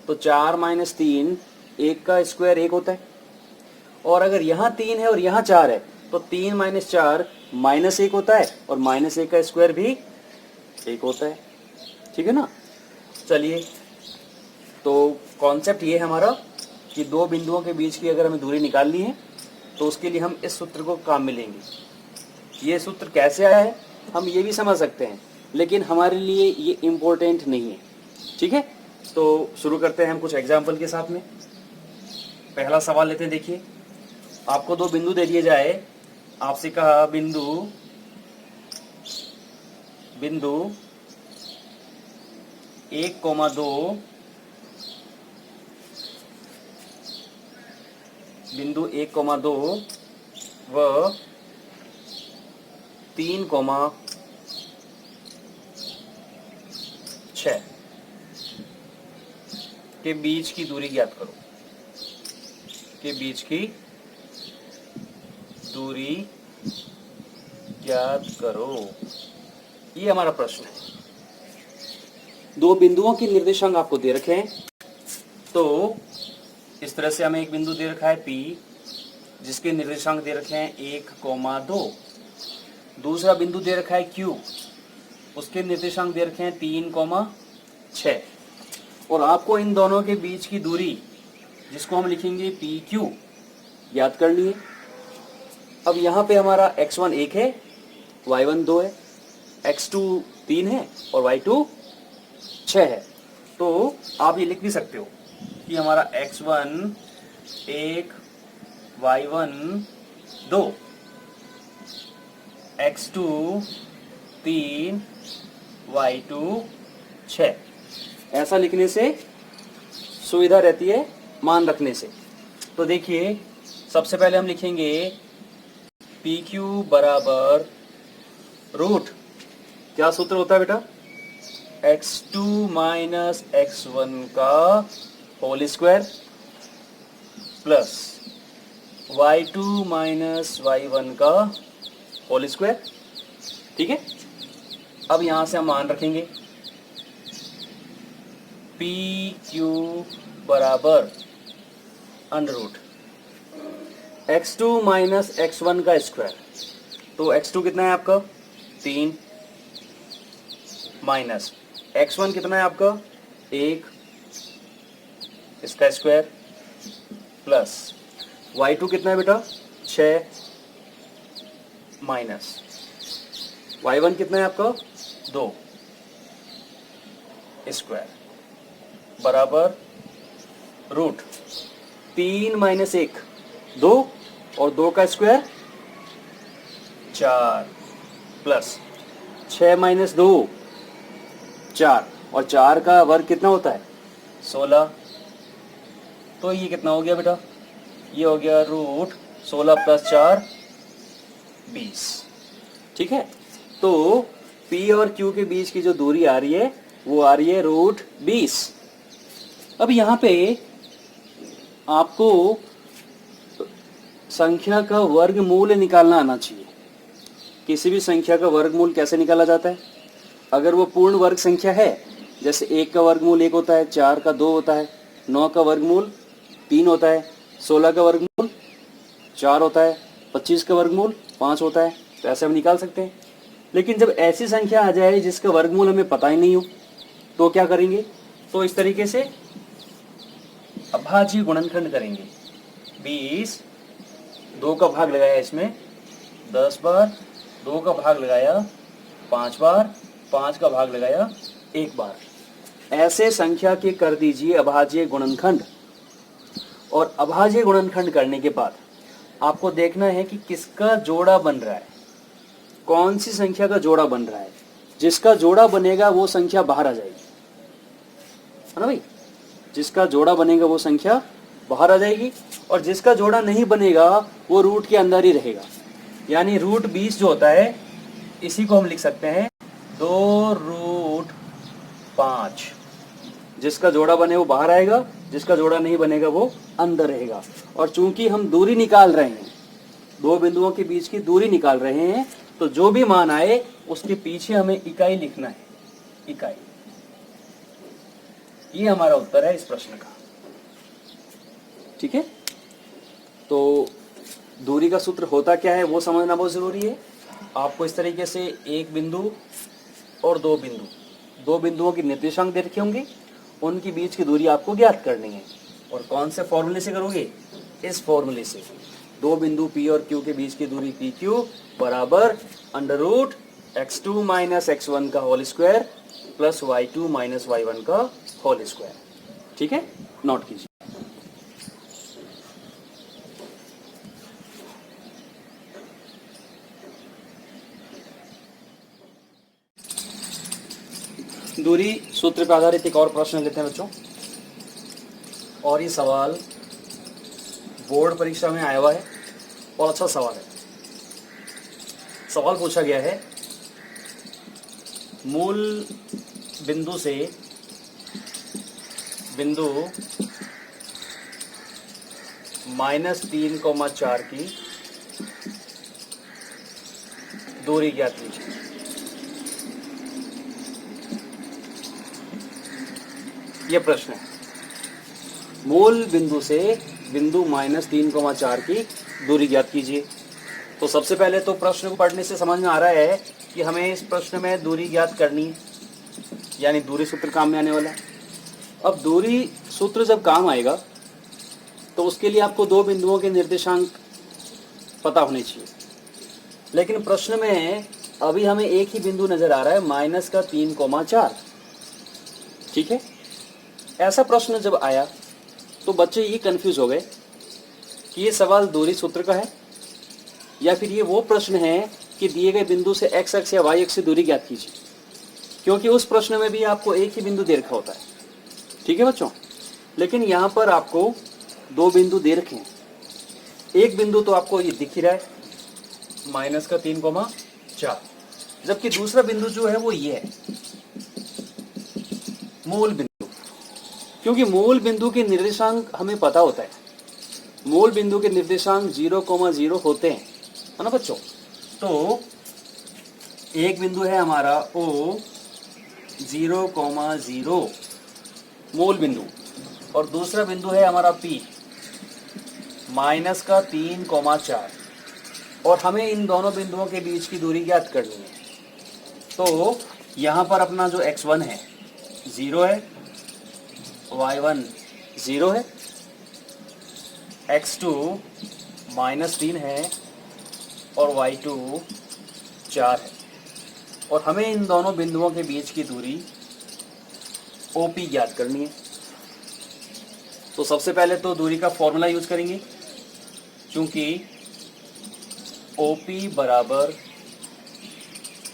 तो 4 माइनस 3, 1 का स्क्वायर 1 होता है, और अगर यहाँ 3 है और यहाँ 4 है तो 3 माइनस 4 माइनस 1 होता है, और माइनस 1 का स्क्वायर भी 1 होता है। ठीक है ना? चलिए, तो कॉन्सेप्ट ये है हमारा कि दो बिंदुओं के बीच की अगर हमें दूरी निकालनी है तो उसके लिए हम इस सूत्र को काम में लेंगे। ये सूत्र कैसे आया है हम ये भी समझ सकते हैं, लेकिन हमारे लिए ये इम्पोर्टेंट नहीं है। ठीक है? तो शुरू करते हैं हम कुछ एग्जाम्पल के साथ में। पहला सवाल लेते हैं। देखिए, आपको दो बिंदु दे दिए जाए आपसे कहा बिंदु बिंदु 1,2 बिंदु 1,2 व 3,6 के बीच की दूरी ज्ञात करो। के बीच की दूरी ज्ञात करो, ये हमारा प्रश्न है। दो बिंदुओं के निर्देशांक आपको दे रखे हैं। तो इस तरह से हमें एक बिंदु दे रखा है P, जिसके निर्देशांक दे रखे हैं 1,2। दूसरा बिंदु दे रखा है Q, उसके निर्देशांक दे रखे हैं 3,6। और आपको इन दोनों के बीच की दूरी, जिसको हम लिखेंगे PQ, ज्ञात करनी है। अब यहाँ पे हमारा x1 1 है, y1 2 है, x2 3 है और y2 6 है। तो आप ये लिख भी सकते हो कि हमारा x1 1, y1 2, x2 3, y2 6। ऐसा लिखने से सुविधा रहती है मान रखने से। तो देखिए, सबसे पहले हम लिखेंगे PQ बराबर रूट, क्या सूत्र होता है बेटा, x2 माइनस x1 का whole square plus y2 minus y1 का होल स्क्वायर। ठीक है, अब यहां से हम मान रखेंगे PQ बराबर under root x2 minus x1 का स्क्वायर। तो x2 कितना है आपका 3, माइनस x1 कितना है आपका 1, इसका स्क्वायर प्लस y2 कितना है बेटा 6, माइनस y1 कितना है आपका 2, स्क्वायर बराबर रूट 3 माइनस 1 2 और 2 का स्क्वायर 4 प्लस 6 माइनस 2 4 और 4 का वर्ग कितना होता है 16। तो ये कितना हो गया बेटा, ये हो गया रूट 16 प्लस 4 20। ठीक है, तो P और Q के बीच की जो दूरी आ रही है वो आ रही है रूट 20। अब यहाँ पे आपको संख्या का वर्गमूल निकालना आना चाहिए। किसी भी संख्या का वर्गमूल कैसे निकाला जाता है, अगर वो पूर्ण वर्ग संख्या है, जैसे 1 का वर्गमूल 1 होता है, 4 का 2 होता है, 9 का वर्गमूल 3 होता है, 16 का वर्गमूल 4 होता है, 25 का वर्गमूल 5 होता है, तो ऐसे हम निकाल सकते हैं। लेकिन जब ऐसी संख्या आ जाए जिसका वर्गमूल हमें पता ही नहीं हो, तो क्या करेंगे, तो इस तरीके से अभाज्य गुणनखंड करेंगे। 20, 2 का भाग लगाया इसमें 10 बार, 2 का भाग लगाया 5 बार, 5 का भाग लगाया 1 बार। ऐसे संख्या के कर दीजिए अभाज्य गुणनखंड। और अभाज्य गुणनखंड करने के बाद आपको देखना है कि किसका जोड़ा बन रहा है, कौन सी संख्या का जोड़ा बन रहा है। जिसका जोड़ा बनेगा वो संख्या बाहर आ जाएगी, है ना भाई। जिसका जोड़ा बनेगा वो संख्या बाहर आ जाएगी, और जिसका जोड़ा नहीं बनेगा वो रूट के अंदर ही रहेगा। यानी रूट 20 जो होता है, इसी को हम लिख सकते हैं 2 रूट 5। जिसका जोड़ा बने वो बाहर आएगा, जिसका जोड़ा नहीं बनेगा वो अंदर रहेगा। और चूंकि हम दूरी निकाल रहे हैं, दो बिंदुओं के बीच की दूरी निकाल रहे हैं, तो जो भी मान आए उसके पीछे हमें इकाई लिखना है, इकाई। ये हमारा उत्तर है इस प्रश्न का। ठीक है, तो दूरी का सूत्र होता क्या है वो समझना बहुत जरूरी है। आपको इस तरीके से एक बिंदु और दो बिंदुओं के निर्देशांक दे रखे होंगे, उनके बीच की दूरी आपको ज्ञात करनी है। और कौन से फॉर्मूले से करोगे, इस फॉर्मूले से। दो बिंदु P और Q के बीच की दूरी PQ बराबर under root x2 minus x1 का whole square plus y2 minus y1 का होल स्क्वायर। ठीक है, नोट कीजिए। दूरी सूत्र पर आधारित एक और प्रश्न लेते हैं बच्चों, और ये सवाल बोर्ड परीक्षा में आया हुआ है और अच्छा सवाल है। सवाल पूछा गया है, मूल बिंदु से बिंदु -3,4 की दूरी ज्ञात कीजिए। यह प्रश्न है, मूल बिंदु से बिंदु -3,4 की दूरी ज्ञात कीजिए। तो सबसे पहले तो प्रश्न को पढ़ने से समझ में आ रहा है कि हमें इस प्रश्न में दूरी ज्ञात करनी है, यानी दूरी सूत्र काम में आने वाला है। अब दूरी सूत्र जब काम आएगा तो उसके लिए आपको दो बिंदुओं के निर्देशांक पता होने चाहिए, लेकिन प्रश्न में अभी हमें एक ही बिंदु नजर आ रहा है -3,4। ठीक है, ऐसा प्रश्न जब आया तो बच्चे ये कंफ्यूज हो गए कि ये सवाल दूरी सूत्र का है या फिर ये वो प्रश्न है कि दिए गए बिंदु से x अक्ष या y अक्ष से दूरी ज्ञात कीजिए, क्योंकि उस प्रश्न में भी आपको एक ही बिंदु दे रखा होता है। ठीक है बच्चों, लेकिन यहाँ पर आपको दो बिंदु दे रखे हैं। एक बिंदु तो आपको ये दिख ही रहा है -3,4, जबकि दूसरा बिंदु जो है वो ये है मूल बिंदु, क्योंकि मूल बिंदु के निर्देशांक हमें पता होता है। मूल बिंदु के निर्देशांक 0,0 होते हैं, है ना बच्चों। तो एक बिंदु है हमारा O 0,0 मूल बिंदु, और दूसरा बिंदु है हमारा P -3,4, और हमें इन दोनों बिंदुओं के बीच की दूरी ज्ञात करनी है। तो यहाँ पर अपना जो x1 है 0 है, y1 0 है, x2 -3 है और y2 4 है, और हमें इन दोनों बिंदुओं के बीच की दूरी OP ज्ञात करनी है। तो सबसे पहले तो दूरी का फॉर्मूला यूज करेंगे, क्योंकि OP बराबर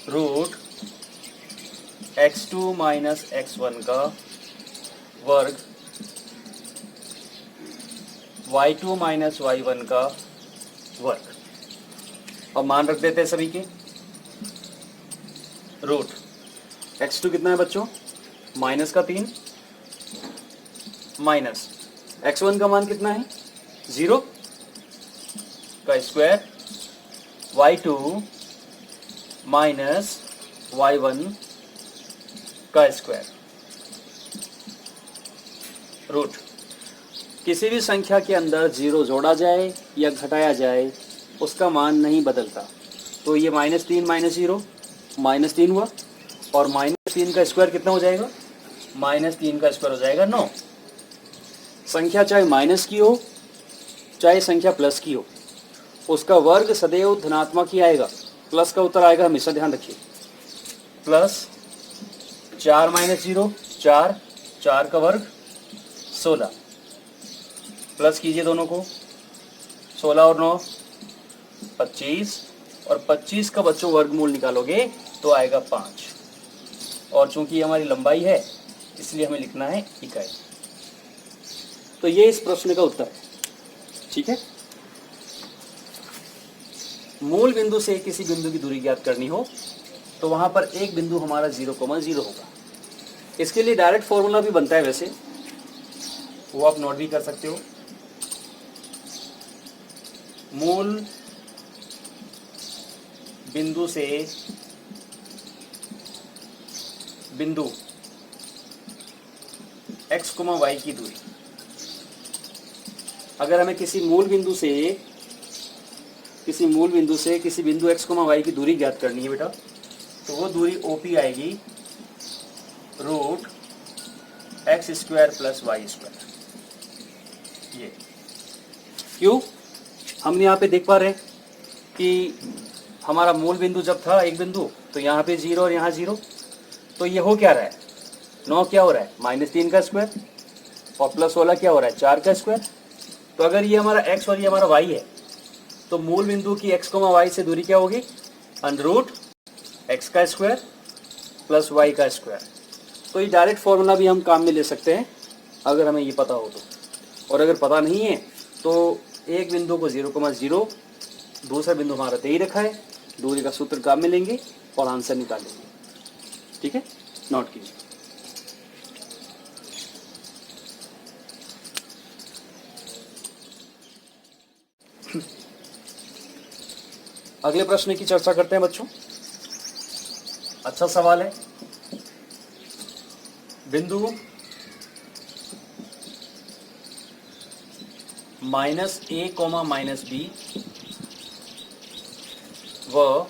√x2 - x1 का वर्ग y2 - y1 का वर्ग। अब मान रख देते हैं सभी के। रूट x2 कितना है बच्चों, -3 माइनस x1 का मान कितना है 0 का स्क्वायर, y2 माइनस y1 का स्क्वायर। रूट किसी भी संख्या के अंदर 0 जोड़ा जाए या घटाया जाए उसका मान नहीं बदलता। तो ये -3 - 0 -3 हुआ, और -3 का स्क्वायर कितना हो जाएगा, -3 का स्क्वायर हो जाएगा 9। संख्या चाहे माइनस की हो चाहे संख्या प्लस की हो, उसका वर्ग सदैव धनात्मक ही आएगा, प्लस का उत्तर आएगा, हमेशा ध्यान रखिए। प्लस 4 - 0 4, 4 का वर्ग 16, प्लस कीजिए दोनों को, 16 और 9 25, और 25 का बच्चों वर्गमूल निकालोगे तो आएगा 5, और चूंकि ये हमारी लंबाई है इसलिए हमें लिखना है इकाई। तो ये इस प्रश्न का उत्तर है। ठीक है, मूल बिंदु से किसी बिंदु की दूरी ज्ञात करनी हो तो वहां पर एक बिंदु हमारा 0,0 होगा। इसके लिए डायरेक्ट फॉर्मूला भी बनता है, वैसे वो आप नोट भी कर सकते हो। मूल बिंदु से बिंदु x, y की दूरी, अगर हमें किसी मूल बिंदु से किसी बिंदु x, y की दूरी ज्ञात करनी है बेटा, तो वो दूरी OP आएगी √x² + y²। ये क्यों, हम यहाँ पे देख पा रहे हैं कि हमारा मूल बिंदु जब था एक बिंदु, तो यहाँ पे 0 और यहाँ 0, तो ये हो क्या रहा है, 9 क्या हो रहा है -3 का स्क्वायर, और प्लस 16 क्या हो रहा है 4 का स्क्वायर। तो अगर ये हमारा x और ये हमारा y है, तो मूल बिंदु की x, y से दूरी क्या होगी, √x² + y² तो ये डायरेक्ट फॉर्मूला भी हम काम में ले सकते हैं अगर हमें ये पता हो तो, और अगर पता नहीं है तो एक बिंदु को 0,0, दूसरा बिंदु हमारा दे ही रखा है, दूरी का सूत्र काम में लेंगे और आंसर निकाल लेंगे। ठीक है, नोट कीजिए। अगले प्रश्न की चर्चा करते हैं बच्चों। अच्छा सवाल है। बिंदु -a, -b व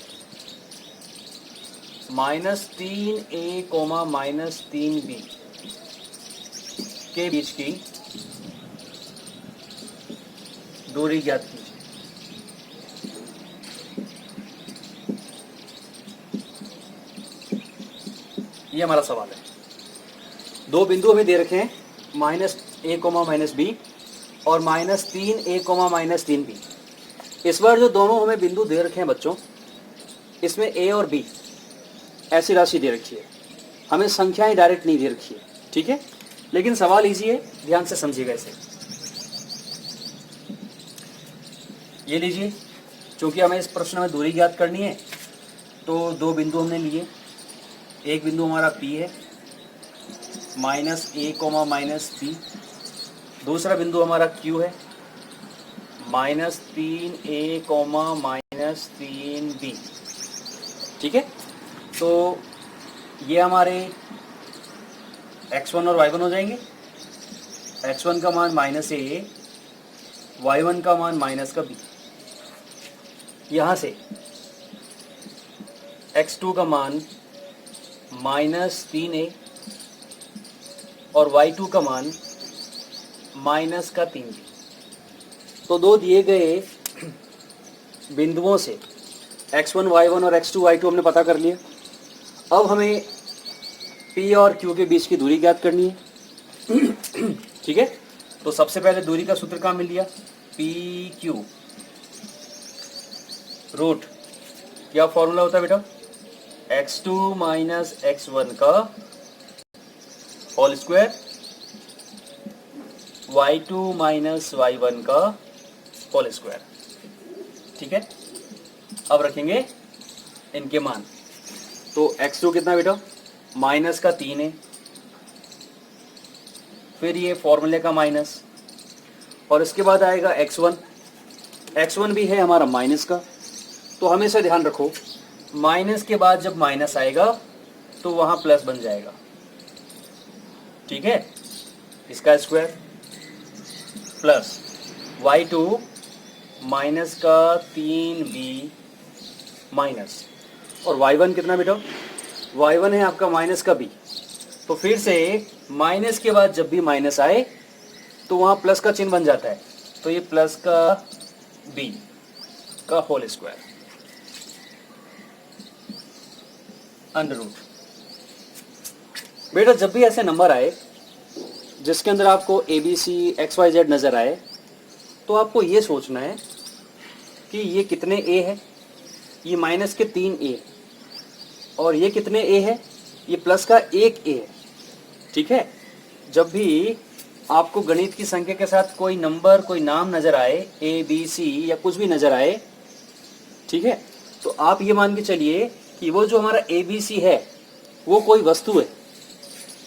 -3a, -3b के बीच की दूरी ज्ञात कीजिए। ये हमारा सवाल है। दो बिंदु हमें दे रखे हैं, -a, -b और -3a, -3b। इस बार जो दोनों हमें बिंदु दे रखे हैं बच्चों, इसमें a और b ऐसी राशि दे रखी है, हमें संख्याएं डायरेक्ट नहीं दे रखी है। ठीक है, लेकिन सवाल इजी है, ध्यान से समझिएगा इसे। ये लीजिए, क्योंकि हमें इस प्रश्न में दूरी ज्ञात करनी है तो दो बिंदु हमने लिए। एक बिंदु हमारा P है, -a, -b। दूसरा बिंदु हमारा Q है, -3a, -3b। ठीक है, तो ये हमारे x1 और y1 हो जाएंगे। x1 का मान -a, y1 का मान -b। यहाँ से x2 का मान -3a और y2 का मान -3b। तो दो दिए गए बिंदुओं से x1 y1 और x2 y2 हमने पता कर लिया। अब हमें P और Q के बीच की दूरी ज्ञात करनी है। ठीक है, तो सबसे पहले दूरी का सूत्र काम मिल लिया, PQ रूट, क्या फॉर्मूला होता है बेटा, x2 - x1 का होल स्क्वायर, y2 - y1 का होल स्क्वायर। ठीक है, अब रखेंगे इनके मान। तो x2 कितना बेटा, -3 है, फिर ये फॉर्मूले का माइनस, और इसके बाद आएगा x1। x1 भी है हमारा माइनस का, तो हमेशा ध्यान रखो माइनस के बाद जब माइनस आएगा तो वहां प्लस बन जाएगा। ठीक है, इसका square plus y2 -3b minus, और y1 कितना बेटा, y1 है आपका -b। तो फिर से माइनस के बाद जब भी माइनस आए तो वहां प्लस का चिन्ह बन जाता है, तो ये प्लस का b का होल स्क्वायर अंडर रूट। बेटा जब भी ऐसे नंबर आए जिसके अंदर आपको ABC XYZ नजर आए तो आपको ये सोचना है कि ये कितने A है, ये माइनस के 3 A, और ये कितने A है, ये प्लस का 1 A है। ठीक है, जब भी आपको गणित की संख्या के साथ कोई नंबर, कोई नाम नजर आए, ABC या कुछ भी नजर आए, ठीक है, तो आप ये मान के चलिए कि वो जो हमारा ABC है वो कोई वस्तु है।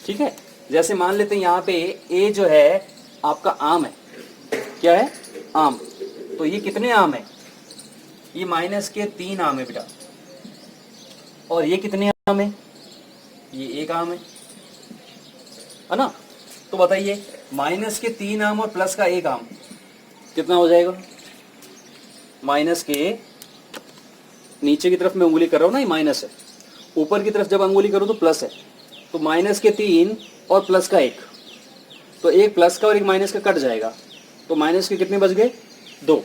ठीक है, जैसे मान लेते हैं यहाँ पे A जो है आपका आम है, क्या है, आम। तो ये कितने आम है, ये माइनस के 3 आम है बेटा, और ये कितने आम है, ये 1 आम है ना। तो बताइए माइनस के 3 आम और प्लस का 1 आम कितना हो जाएगा। माइनस के नीचे की तरफ मैं उंगली कर रहा हूँ ना, ये माइनस है, ऊपर की तरफ जब उंगली करूँ तो प्लस है। तो माइनस के 3 और प्लस का 1, तो एक प्लस का और एक माइनस का कट जाएगा, तो माइनस के कितने बच गए, 2।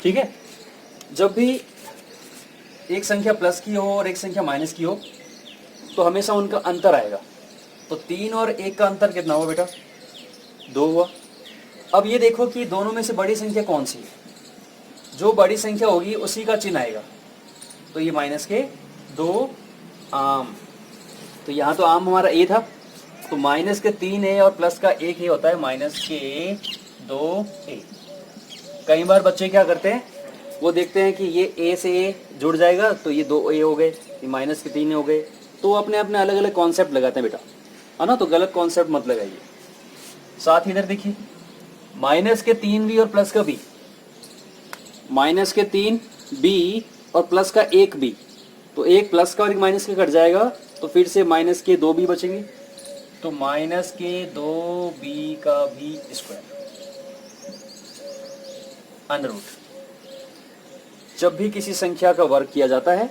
ठीक है, जब भी एक संख्या प्लस की हो और एक संख्या माइनस की हो तो हमेशा उनका अंतर आएगा। तो 3 और 1 का अंतर कितना हुआ बेटा, 2 हुआ। अब ये देखो कि दोनों में से बड़ी संख्या कौन सी है, जो बड़ी संख्या होगी उसी का चिन्ह आएगा। तो ये माइनस के 2 आम, तो यहाँ तो आम हमारा ए था, तो माइनस के 3a और प्लस का 1a होता है माइनस के 2a। कई बार बच्चे क्या करते हैं, वो देखते हैं कि ये a से a जुड़ जाएगा तो ये 2a हो गए, ये माइनस के 3a हो गए, तो वो अपने अपने अलग अलग कॉन्सेप्ट लगाते हैं बेटा, है ना। तो गलत कॉन्सेप्ट मत लगाइए। साथ ही इधर देखिए, माइनस के 3b और प्लस का b, माइनस के 3b और प्लस का 1b, तो एक प्लस का और एक माइनस का कट जाएगा, तो फिर से माइनस के 2b बचेंगे, तो माइनस के 2b का भी स्क्वायर अंडर रूट। जब भी किसी संख्या का वर्ग किया जाता है,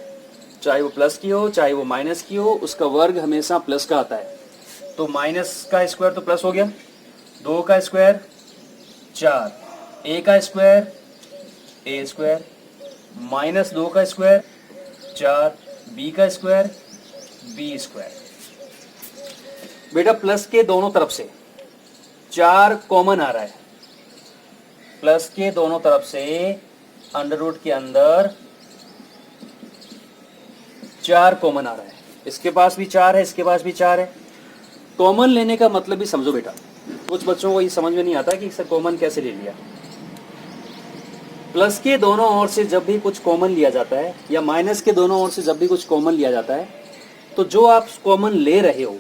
चाहे वो प्लस की हो चाहे वो माइनस की हो, उसका वर्ग हमेशा प्लस का आता है। तो माइनस का स्क्वायर तो प्लस हो गया, 2 का स्क्वायर 4, a का स्क्वायर a स्क्वायर, माइनस 2 का स्क्वायर 4, b का स्क्वायर b स्क्वायर। बेटा प्लस के दोनों तरफ से 4 कॉमन आ रहा है, प्लस के दोनों तरफ से अंडर रूट के अंदर 4 कॉमन आ रहा है। इसके पास भी 4 है, इसके पास भी 4 है। कॉमन लेने का मतलब भी समझो बेटा, कुछ बच्चों को ये समझ में नहीं आता कि इसे कॉमन कैसे ले लिया। प्लस के दोनों ओर से जब भी कुछ कॉमन लिया जाता है, या माइनस के दोनों ओर से जब भी कुछ कॉमन लिया जाता है, तो जो आप कॉमन ले रहे हो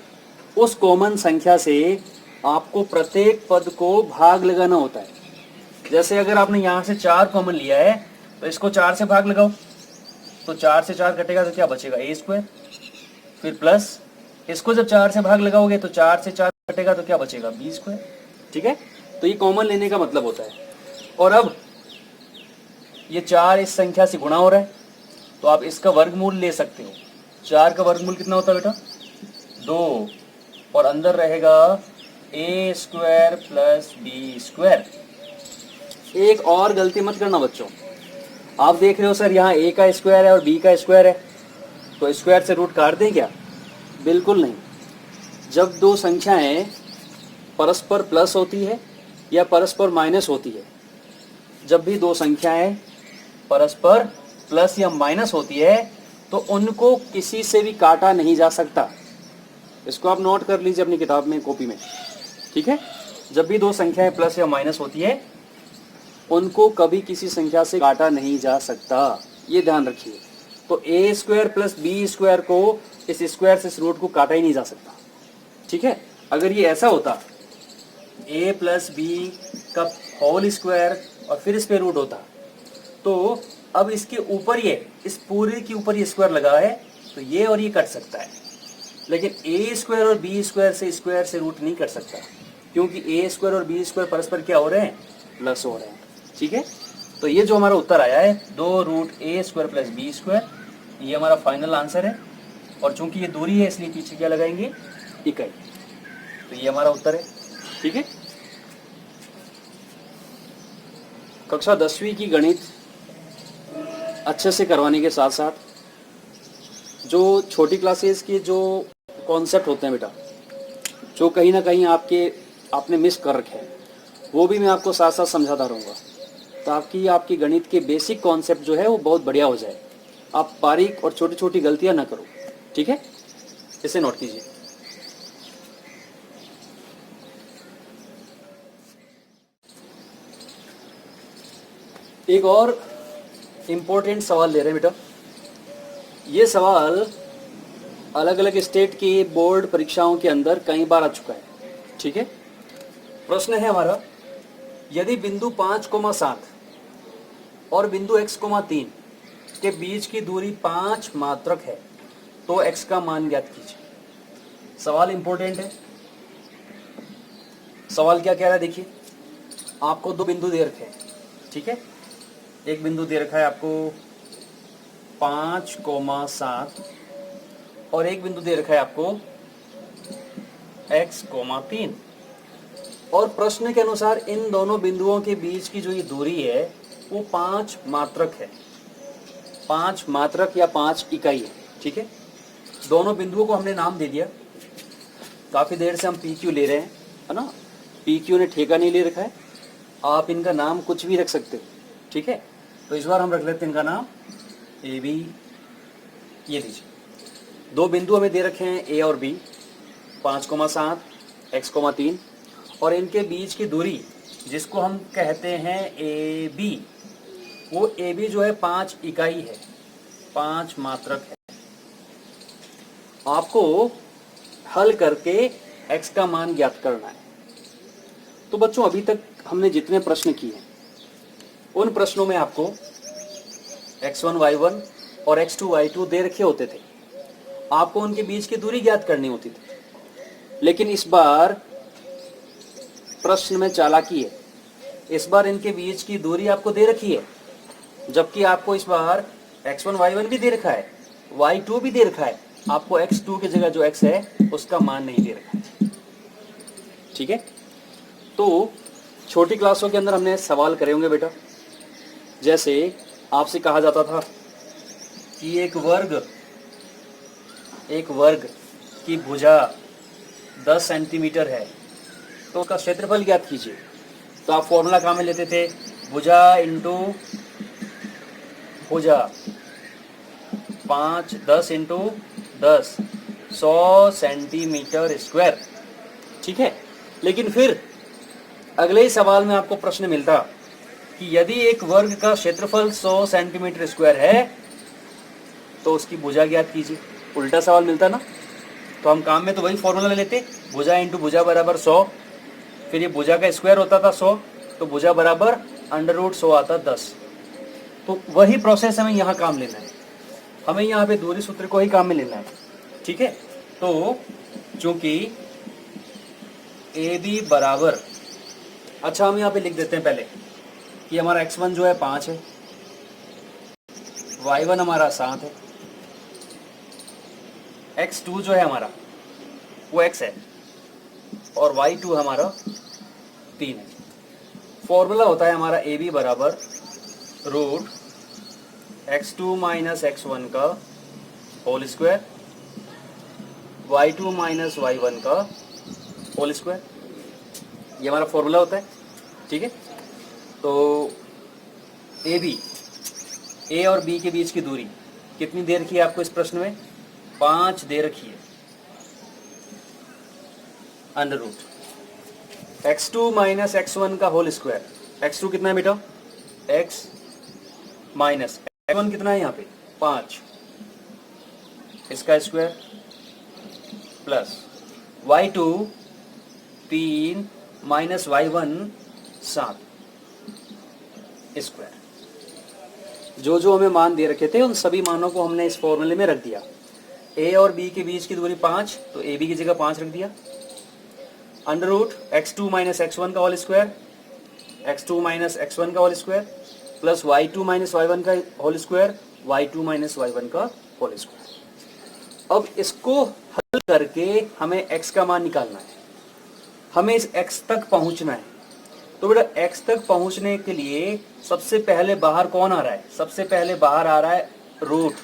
उस कॉमन संख्या से आपको प्रत्येक पद को भाग लगाना होता है। जैसे अगर आपने यहाँ से 4 कॉमन लिया है, तो इसको 4 से भाग लगाओ, तो 4 से 4 कटेगा तो क्या बचेगा, a स्क्वायर। फिर प्लस इसको जब 4 से भाग लगाओगे तो 4 से 4 कटेगा तो क्या बचेगा, b स्क्वायर। ठीक है, तो ये कॉमन लेने का मतलब होता है। और अब ये 4 इस संख्या से गुणा हो रहा है, तो आप इसका वर्गमूल ले सकते हो। 4 का वर्गमूल कितना होता है बेटा, 2, और अंदर रहेगा a square plus b square. एक और गलती मत करना बच्चों, आप देख रहे हो सर यहाँ a का स्क्वायर है और b का स्क्वायर है, तो स्क्वायर से रूट काट दें क्या, बिल्कुल नहीं। जब दो संख्याएं परस्पर प्लस होती है या परस्पर माइनस होती है, जब भी दो संख्याएं परस्पर प्लस या माइनस होती है, तो उनको किसी से भी काटा नहीं जा सकता। इसको आप नोट कर लीजिए अपनी किताब में, कॉपी में, ठीक है। जब भी दो संख्याएं प्लस या माइनस होती है, उनको कभी किसी संख्या से काटा नहीं जा सकता, ये ध्यान रखिए। तो a square plus b square को इस स्क्वायर से इस रूट को काटा ही नहीं जा सकता, ठीक है। अगर ये ऐसा होता, a प्लस b का होल स्क्वायर और फिर इस पे रूट होता, तो अब इसके ऊपर ये, इस पूरे के ऊपर ये स्क्वायर लगा है, तो ये और ये कट सकता है। लेकिन a स्क्वायर और b स्क्वायर से रूट नहीं कट सकता, क्योंकि a स्क्वायर और b स्क्वायर परस्पर क्या हो रहे हैं, प्लस हो रहे हैं, ठीक है। तो ये जो हमारा उत्तर आया है 2 root a square plus b square, ये हमारा फाइनल आंसर है। और चूंकि ये दूरी है इसलिए पीछे क्या लगाएंगे, इकाई। तो ये हमारा उत्तर है, ठीक है। कक्षा 10वीं की गणित अच्छे से करवाने के साथ साथ जो छोटी क्लासेस के जो कॉन्सेप्ट होते हैं बेटा, जो कहीं ना कहीं आपने मिस कर रखे हैं, वो भी मैं आपको साथ साथ समझाता रहूँगा, ताकि आपकी गणित के बेसिक कॉन्सेप्ट जो है वो बहुत बढ़िया हो जाए। आप बारीक और छोटी छोटी गलतियां ना करो, ठीक है। इसे नोट कीजिए। एक और इम्पोर्टेंट सवाल ले रहे हैं बेटा। ये सवाल अलग अलग स्टेट की बोर्ड परीक्षाओं के अंदर कई बार आ चुका है, ठीक है। प्रश्न है हमारा, यदि बिंदु 5,7 और बिंदु x,3 के बीच की दूरी 5 मात्रक है, तो x का मान ज्ञात कीजिए। सवाल इंपॉर्टेंट है। सवाल क्या कह रहा है, देखिए, आपको दो बिंदु दे रखे हैं, ठीक है। एक बिंदु दे रखा है आपको 5,7 और एक बिंदु दे रखा है आपको x,3, और प्रश्न के अनुसार इन दोनों बिंदुओं के बीच की जो ये दूरी है वो 5 मात्रक है। 5 मात्रक या 5 इकाई है, ठीक है। दोनों बिंदुओं को हमने नाम दे दिया। काफी देर से हम PQ ले रहे हैं, है ना। PQ ने ठेका नहीं ले रखा है, आप इनका नाम कुछ भी रख सकते हो, ठीक है। तो इस बार हम रख लेते हैं इनका नाम AB, ये लीजिए। दो बिंदु हमें दे रखे हैं ए और बी, 5,7 x,3, और इनके बीच की दूरी जिसको हम कहते हैं ए बी, वो ए बी जो है 5 इकाई है, 5 मात्रक है। आपको हल करके x का मान ज्ञात करना है। तो बच्चों अभी तक हमने जितने प्रश्न किए उन प्रश्नों में आपको x1 y1 और x2 y2 दे रखे होते थे, आपको उनके बीच की दूरी ज्ञात करनी होती थी। लेकिन इस बार प्रश्न में चालाकी है, इस बार इनके बीच की दूरी आपको दे रखी है, जबकि आपको इस बार x1 y1 भी दे रखा है, y2 भी दे रखा है, आपको x2 की जगह जो x है उसका मान नहीं दे रखा है। ठीक है, तो छोटी क्लासों के अंदर हमने सवाल करे होंगे बेटा, जैसे आपसे कहा जाता था कि एक वर्ग की भुजा 10 सेंटीमीटर है, तो उसका क्षेत्रफल ज्ञात कीजिए। तो आप फॉर्मूला कहाँ में लेते थे, भुजा इंटू भुजा, 10 इंटू 10, 100 सेंटीमीटर स्क्वायर। ठीक है, लेकिन फिर अगले ही सवाल में आपको प्रश्न मिलता कि यदि एक वर्ग का क्षेत्रफल 100 सेंटीमीटर स्क्वायर है तो उसकी भुजा ज्ञात कीजिए। उल्टा सवाल मिलता ना, तो हम काम में तो वही फॉर्मूला ले लेते, भुजा इंटू भुजा बराबर 100, फिर ये भुजा का स्क्वायर होता था 100, तो भुजा बराबर √100 आता 10। तो वही प्रोसेस हमें यहाँ काम लेना है, हमें यहाँ पे दूरी सूत्र को ही काम में लेना है। ठीक है, तो चूंकि ए बी बराबर, अच्छा हम यहाँ पे लिख देते हैं पहले कि हमारा x1 जो है 5 है, y1 हमारा 7 है, x2 जो है हमारा वो x है, और y2 हमारा 3 है। फॉर्मूला होता है हमारा ए बी बराबर √x2 माइनस x1 का whole square, y2 minus y1 का होल स्क्वायर, ये हमारा फॉर्मूला होता है। ठीक है, तो ए और बी के बीच की दूरी कितनी दे रखी है आपको इस प्रश्न में, 5 दे रखी है, √x2 माइनस x1 का होल स्क्वायर, x2 कितना है बेटा, x माइनस x1 कितना है यहाँ पे 5, इसका square, plus y2 3 minus y1 7 square. जो जो हमें मान दे रखे थे उन सभी मानों को हमने इस फॉर्मूले में रख दिया। ए और बी के बीच की दूरी 5, तो ए बी की जगह 5 रख दिया, √x2 माइनस x1 का whole square, x2 minus x1 का whole square, plus y2 minus y1 का whole square, y2 minus y1 का होल स्क्वायर। अब इसको हल करके हमें x का मान निकालना है, हमें इस x तक पहुंचना है। तो बेटा x तक पहुंचने के लिए सबसे पहले बाहर कौन आ रहा है, सबसे पहले बाहर आ रहा है रूट,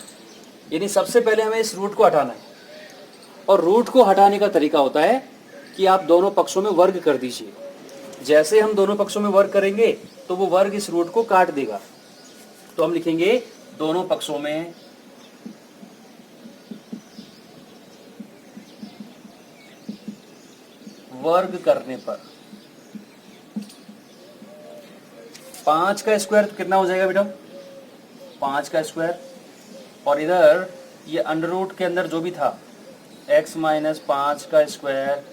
यानी सबसे पहले हमें इस रूट को हटाना है। और रूट को हटाने का तरीका होता है कि आप दोनों पक्षों में वर्ग कर दीजिए। जैसे हम दोनों पक्षों में वर्ग करेंगे तो वो वर्ग इस रूट को काट देगा। तो हम लिखेंगे दोनों पक्षों में वर्ग करने पर 5 का स्क्वायर तो कितना हो जाएगा बेटा, 5 का स्क्वायर, और इधर ये अंडर रूट के अंदर जो भी था x माइनस 5 का स्क्वायर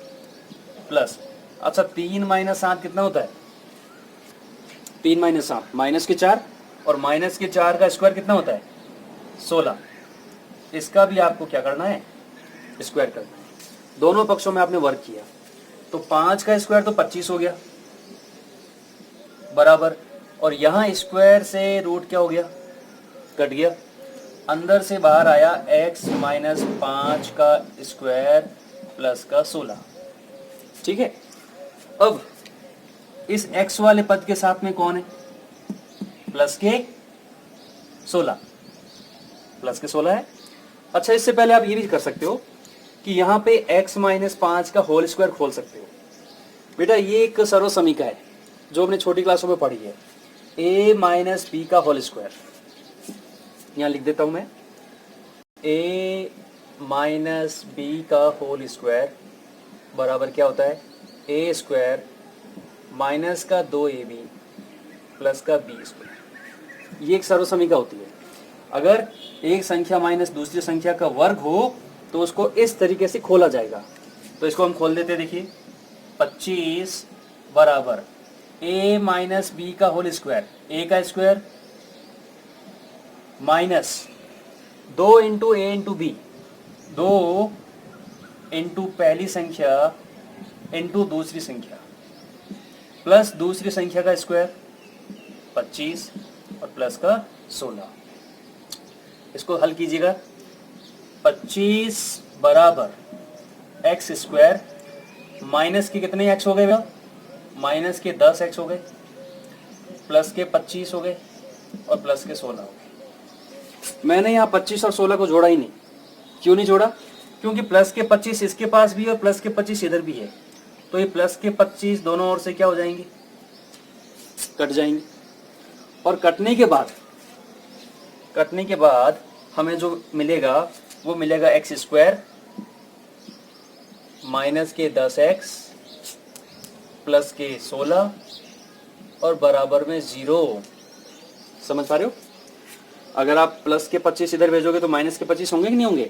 प्लस, अच्छा 3 माइनस 7 कितना होता है, 3 माइनस 7 माइनस के 4, और माइनस के 4 का स्क्वायर कितना होता है 16। इसका भी आपको क्या करना है, स्क्वायर करना है। दोनों पक्षों में आपने वर्ग किया, तो 5 का स्क्वायर तो 25 हो गया बराबर, और यहाँ स्क्वायर से रूट क्या हो गया, कट गया, अंदर से बाहर आया x माइनस 5 का स्क्वायर प्लस का 16। ठीक है, अब इस x वाले पद के साथ में कौन है, प्लस के 16, प्लस के 16 है। अच्छा इससे पहले आप ये भी कर सकते हो कि यहाँ पे x माइनस 5 का होल स्क्वायर खोल सकते हो। बेटा ये एक सर्व समीकरण है जो हमने छोटी क्लासों में पढ़ी है, a माइनस बी का होल स्क्वायर, यहाँ लिख देता हूं मैं, a माइनस बी का होल स्क्वायर बराबर क्या होता है, ए स्क्वायर माइनस का 2ab प्लस का बी स्क्वायर। ये एक सर्वसमीका होती है। अगर एक संख्या माइनस दूसरी संख्या का वर्ग हो तो उसको इस तरीके से खोला जाएगा। तो इसको हम खोल देते हैं, देखिए 25 बराबर a माइनस बी का होल स्क्वायर, a का स्क्वायर माइनस 2 इंटू ए इंटू बी, 2 इंटू पहली संख्या इंटू दूसरी संख्या प्लस दूसरी संख्या का स्क्वायर 25 और प्लस का 16। इसको हल कीजिएगा। 25 बराबर एक्स स्क्वायर माइनस के कितने एक्स हो गए भैया, माइनस के 10 एक्स हो गए, प्लस के 25 हो गए और प्लस के 16 हो गए। मैंने यहाँ 25 और 16 को जोड़ा ही नहीं। क्यों नहीं जोड़ा? क्योंकि प्लस के 25 इसके पास भी है और प्लस के 25 इधर भी है, तो ये प्लस के 25 दोनों ओर से क्या हो जाएंगे, कट जाएंगे। और कटने के बाद हमें जो मिलेगा वो मिलेगा एक्स स्क्वायर माइनस के 10x प्लस के 16 और बराबर में 0। समझ पा रहे हो? अगर आप प्लस के 25 इधर भेजोगे तो माइनस के 25 होंगे कि नहीं होंगे?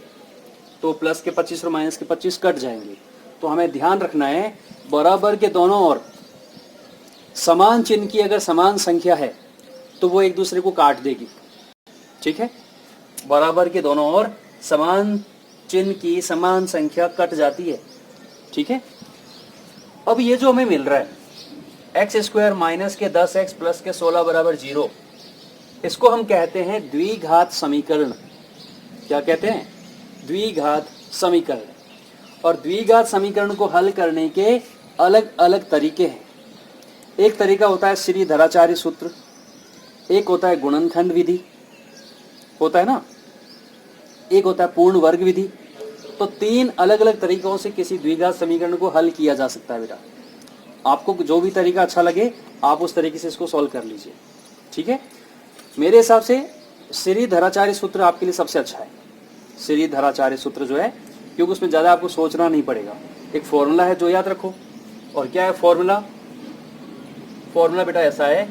तो प्लस के 25 और माइनस के 25 कट जाएंगे। तो हमें ध्यान रखना है बराबर के दोनों ओर समान चिन्ह की अगर समान संख्या है तो वो एक दूसरे को काट देगी। ठीक है? बराबर के दोनों ओर समान चिन्ह की समान संख्या कट जाती है। ठीक है? अब ये जो हमें मिल रहा है एक्स स्क्वायर माइनस के 10x प्लस के 16 बराबर 0, इसको हम कहते हैं द्विघात समीकरण। क्या कहते हैं? द्विघात समीकरण। और द्विघात समीकरण को हल करने के अलग अलग तरीके हैं। एक तरीका होता है श्रीधराचार्य सूत्र, एक होता है गुणनखंड विधि, होता है ना, एक होता है पूर्ण वर्ग विधि। तो 3 अलग अलग तरीकों से किसी द्विघात समीकरण को हल किया जा सकता है बेटा। आपको जो भी तरीका अच्छा लगे आप उस तरीके से इसको सॉल्व कर लीजिए। ठीक है? मेरे हिसाब से श्रीधराचार्य सूत्र आपके लिए सबसे अच्छा है। श्रीधराचार्य सूत्र जो है, क्योंकि उसमें ज़्यादा आपको सोचना नहीं पड़ेगा। एक फॉर्मूला है जो याद रखो। और क्या है फॉर्मूला? फॉर्मूला बेटा ऐसा है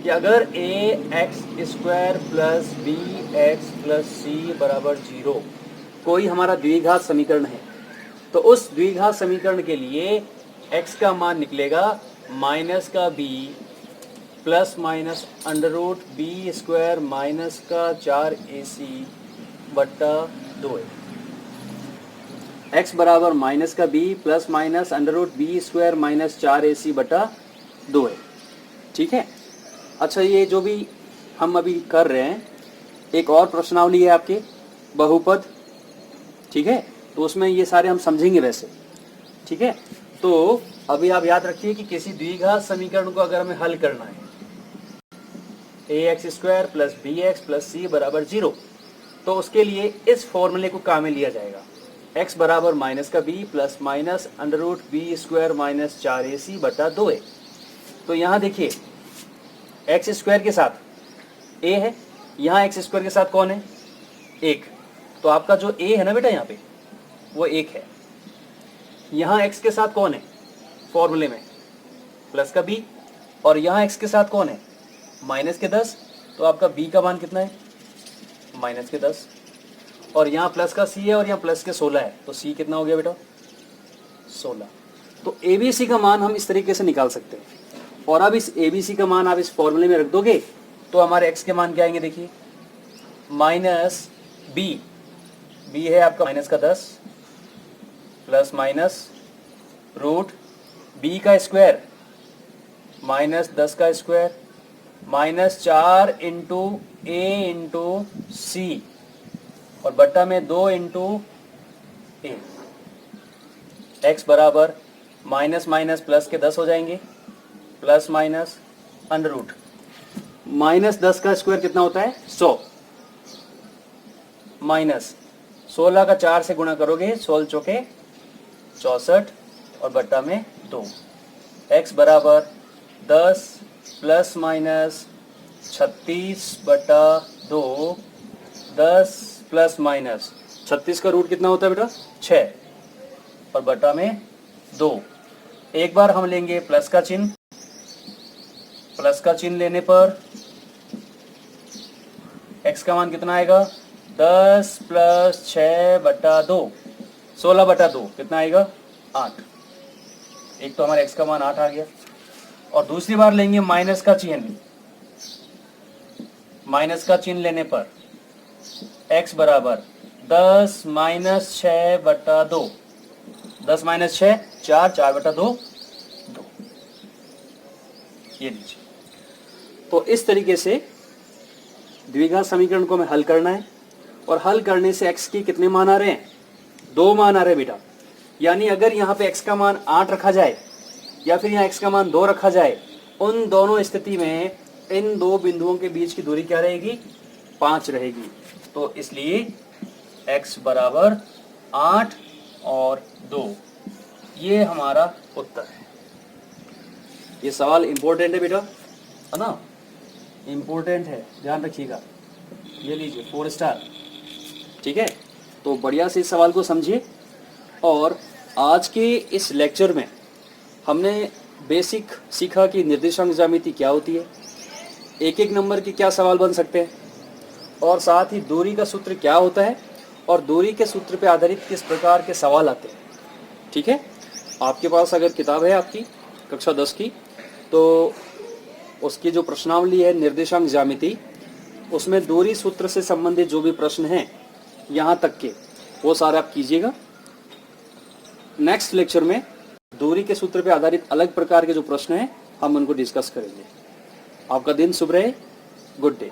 कि अगर A X square plus B X plus C बराबर 0 कोई हमारा द्विघात समीकरण है, तो उस द्विघात समीकरण के लिए x का मान निकलेगा माइनस का b plus minus under root b square minus का 4ac बट्टा 2a। x बराबर माइनस का b plus minus under root b square minus 4ac बट्टा 2a। ठीक है? अच्छा, ये जो भी हम अभी कर रहे हैं, एक और प्रश्नावली है आपके बहुपद। ठीक है? तो उसमें ये सारे हम समझेंगे वैसे। ठीक है? तो अभी आप याद रखिए कि किसी द्विघात समीकरण को अगर हमें हल करना है, A X square plus B X plus C बराबर 0, तो उसके लिए इस फॉर्मूले को काम में लिया जाएगा। x बराबर माइनस का b plus minus under root b square minus 4ac बटा 2a। तो यहाँ देखिए एक्स स्क्वायर के साथ a है, यहाँ एक्स स्क्वायर के साथ कौन है? 1। तो आपका जो a है ना बेटा यहाँ पे वो 1 है। यहाँ x के साथ कौन है फॉर्मूले में? प्लस का b। और यहाँ x के साथ कौन है? माइनस के 10। तो आपका b का मान कितना है? माइनस के 10। और यहाँ प्लस का c है और यहाँ प्लस के 16 है, तो c कितना हो गया बेटा? 16। तो ABC का मान हम इस तरीके से निकाल सकते हैं। और अब इस ABC का मान आप इस फॉर्मूले में रख दोगे तो हमारे x के मान क्या आएंगे? देखिए माइनस b है आपका माइनस का 10 प्लस माइनस रूट b का स्क्वायर माइनस 10 का square minus 4 into a into c और बट्टा में 2 इंटू a। x बराबर माइनस माइनस प्लस के 10 हो जाएंगे, plus minus under root minus 10 का स्क्वायर कितना होता है? 100 माइनस 16 का 4 से गुणा करोगे, 16 चौके 64 और बट्टा में 2। x बराबर 10 प्लस माइनस 36 बटा 2, 10 प्लस माइनस 36 का रूट कितना होता है बेटा? 6 और बटा में 2। एक बार हम लेंगे प्लस का चिन्ह, प्लस का चिन्ह लेने पर x का मान कितना आएगा? 10 प्लस 6 बटा 2, 16 बटा 2 कितना आएगा? 8। एक तो हमारे x का मान 8 आ गया। और दूसरी बार लेंगे माइनस का चिन्ह, माइनस का चिन्ह लेने पर x बराबर 10 माइनस 6 बटा 2, 10 माइनस 6 4, 4 बटा 2 2। ये लीजिए। तो इस तरीके से द्विघात समीकरण को हमें हल करना है और हल करने से x के कितने मान आ रहे हैं? 2 मान आ रहे हैं बेटा। यानी अगर यहाँ पे x का मान 8 रखा जाए या फिर यहाँ x का मान 2 रखा जाए, उन दोनों स्थिति में इन दो बिंदुओं के बीच की दूरी क्या रहेगी? 5 रहेगी। तो इसलिए x बराबर 8 और 2, ये हमारा उत्तर है। ये सवाल इंपॉर्टेंट है बेटा, है ना? इंपॉर्टेंट है, ध्यान रखिएगा। ये लीजिए 4 स्टार, ठीक है? तो बढ़िया से इस सवाल को समझिए। और आज के इस लेक्चर में हमने बेसिक सीखा कि निर्देशांक ज्यामिति क्या होती है, एक एक नंबर के क्या सवाल बन सकते हैं, और साथ ही दूरी का सूत्र क्या होता है और दूरी के सूत्र पे आधारित किस प्रकार के सवाल आते हैं। ठीक है? आपके पास अगर किताब है आपकी कक्षा 10 की, तो उसकी जो प्रश्नावली है निर्देशांक ज्यामिति, उसमें दूरी सूत्र से संबंधित जो भी प्रश्न हैं यहाँ तक के, वो सारे आप कीजिएगा। नेक्स्ट लेक्चर में दूरी के सूत्र पे आधारित अलग प्रकार के जो प्रश्न हैं हम उनको डिस्कस करेंगे। आपका दिन शुभ रहे। Good day.